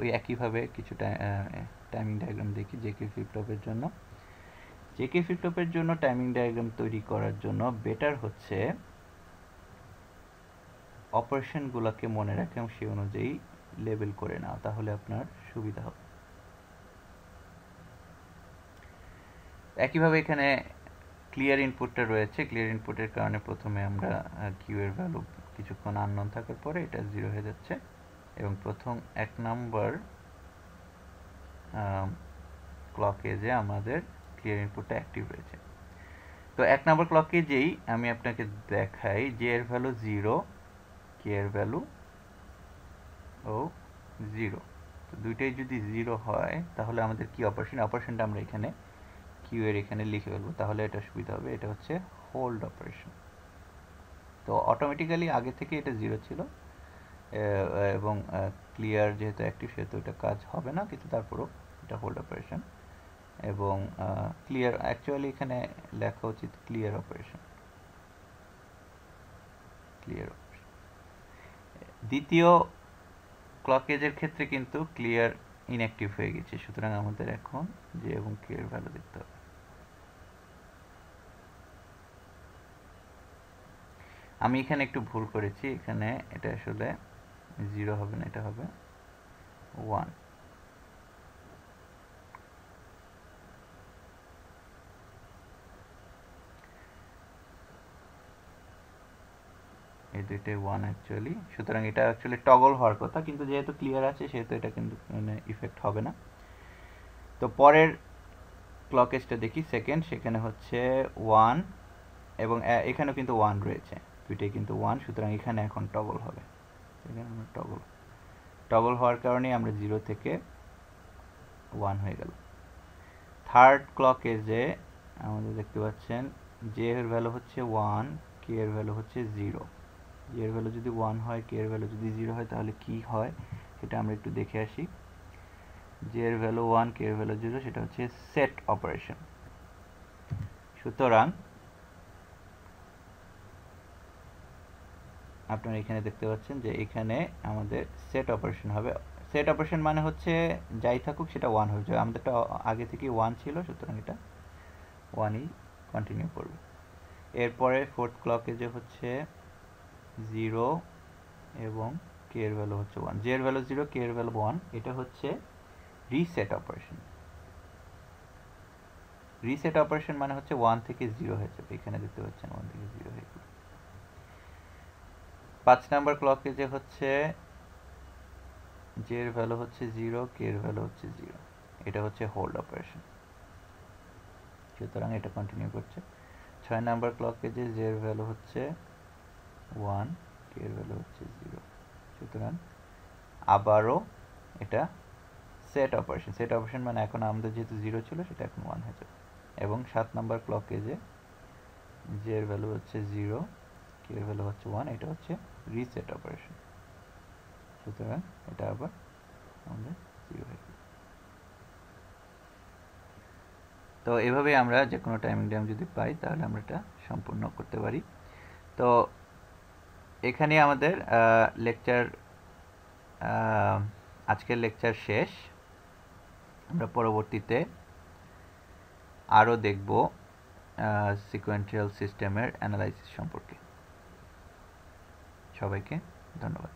ওই একইভাবে কিছু টাইমিং ডায়াগ্রাম দেখি জেকে ফ্লিপ ফ্লপের জন্য। জেকে ফ্লিপ ফ্লপের জন্য টাইমিং ডায়াগ্রাম তৈরি করার জন্য বেটার হচ্ছে অপারেশনগুলোকে মনে রাখা এবং সেই অনুযায়ী লেবেল করে নেওয়া, তাহলে আপনার সুবিধা হবে। একইভাবে এখানে ক্লিয়ার ইনপুটটা রয়েছে, ক্লিয়ার ইনপুটের কারণে প্রথমে আমরা কিউ এর ভ্যালু কিছুক্ষণ আননোন থাকার পরে এটা 0 হয়ে যাচ্ছে, এবং প্রথম 1 নম্বর ক্লক এজে আমাদের ক্লিয়ার ইনপুটটা অ্যাক্টিভ রয়েছে। তো 1 নম্বর ক্লক এজেই আমি আপনাকে দেখাই জে এর ভ্যালু 0, কে এর ভ্যালু ও 0, তো দুইটাই যদি 0 হয় তাহলে আমাদের কি অপারেশনটা আমরা এখানে কিউ এর এখানে লিখে ফেলবো, তাহলে এটা সুবিধা হবে। এটা হচ্ছে হোল্ড অপারেশন। তো অটোমেটিক্যালি আগে থেকে এটা 0 ছিল, এবং ক্লিয়ার যেহেতু অ্যাক্টিভ সেহেতু এটা কাজ হবে না, কিন্তু তারপরও এটা হোল্ড অপারেশন। এবং ক্লিয়ার অ্যাকচুয়ালি এখানে লেখা উচিত ক্লিয়ার অপারেশন, ক্লিয়ার অপারেশন। দ্বিতীয় ক্লক এজের ক্ষেত্রে কিন্তু ক্লিয়ার ইনঅ্যাক্টিভ হয়ে গেছে, সুতরাং আমাদের এখন জে এবং কে এর ভ্যালু দেখতে হবে। আমি এখানে একটু ভুল করেছি, এখানে এটা আসলে 0 হবে না, এটা হবে 1। এই দুইটাই 1 অ্যাকচুয়ালি, সুতরাং এটা অ্যাকচুয়ালি টগল হওয়ার কথা, কিন্তু যেহেতু ক্লিয়ার আছে সেহেতু এটা কিন্তু ইফেক্ট হবে না। তো পরের ক্লক এজটা দেখি সেকেন্ড, সেখানে হচ্ছে 1, এবং এখানেও কিন্তু 1 রয়েছে, দুইটাই কিন্তু 1, সুতরাং এখানে এখন টগল হবে। এখানে আমরা টগল হওয়ার কারণে আমরা 0 থেকে 1 হয়ে গেল। থার্ড ক্লক এজে আমাদের দেখতে পাচ্ছেন জে এর ভ্যালু হচ্ছে 1, কে এর ভ্যালু হচ্ছে 0। জে এর ভ্যালু যদি 1 হয়, কে এর ভ্যালু যদি 0 হয়, তাহলে কি হয় সেটা আমরা একটু দেখে আসি। জে এর ভ্যালু 1, কে এর ভ্যালু 0, সেটা হচ্ছে সেট অপারেশন। সুতরাং আপনারা এখানে দেখতে পাচ্ছেন যে এখানে আমাদের সেট অপারেশন হবে। সেট অপারেশন মানে হচ্ছে যাই থাকুক সেটা 1 হয়ে যাবে, আমাদেরটা আগে থেকে 1 ছিল, সুতরাং এটা 1ই কন্টিনিউ করবে। এরপরে ফোর্থ ক্লকে যে হচ্ছে 0 এবং কে এর ভ্যালু হচ্ছে 1, জে এর ভ্যালু 0, কে এর ভ্যালু 1, এটা হচ্ছে রিসেট অপারেশন। রিসেট অপারেশন মানে হচ্ছে 1 থেকে 0 হয়ে যাবে, এখানে দেখতে পাচ্ছেন 1 থেকে 0 হয়ে যাবে। 5 নাম্বার ক্লকে যে হচ্ছে জে এর ভ্যালু হচ্ছে 0, কে এর ভ্যালু হচ্ছে 0, এটা হচ্ছে হোল্ড অপারেশন, সুতরাং এটা কন্টিনিউ করছে। 6 নাম্বার ক্লকে যে জে এর ভ্যালু হচ্ছে 1, কে এর ভ্যালু হচ্ছে 0, সুতরাং আবারও এটা সেট অপারেশন। সেট অপারেশন মানে এখন আমাদের যেহেতু 0 ছিল সেটা এখন 1 হয়ে যাবে। এবং 7 নাম্বার ক্লকে যে জে এর ভ্যালু হচ্ছে 0, কে এর ভ্যালু হচ্ছে 1, এটা হচ্ছে রিসেট অপারেশন, সুতরাং এটা আবার আমাদের 0 হয়ে যাবে। তো এভাবে আমরা যে কোনো টাইমিং ডায়াগ্রাম যদি পাই তাহলে আমরা এটা সম্পূর্ণ করতে পারি। তো এখানে আমাদের আজকের লেকচার শেষ। আমরা পরবর্তীতে আরও দেখব সিকোয়েন্সিয়াল সিস্টেমের অ্যানালাইসিস সম্পর্কে। সবাইকে ধন্যবাদ।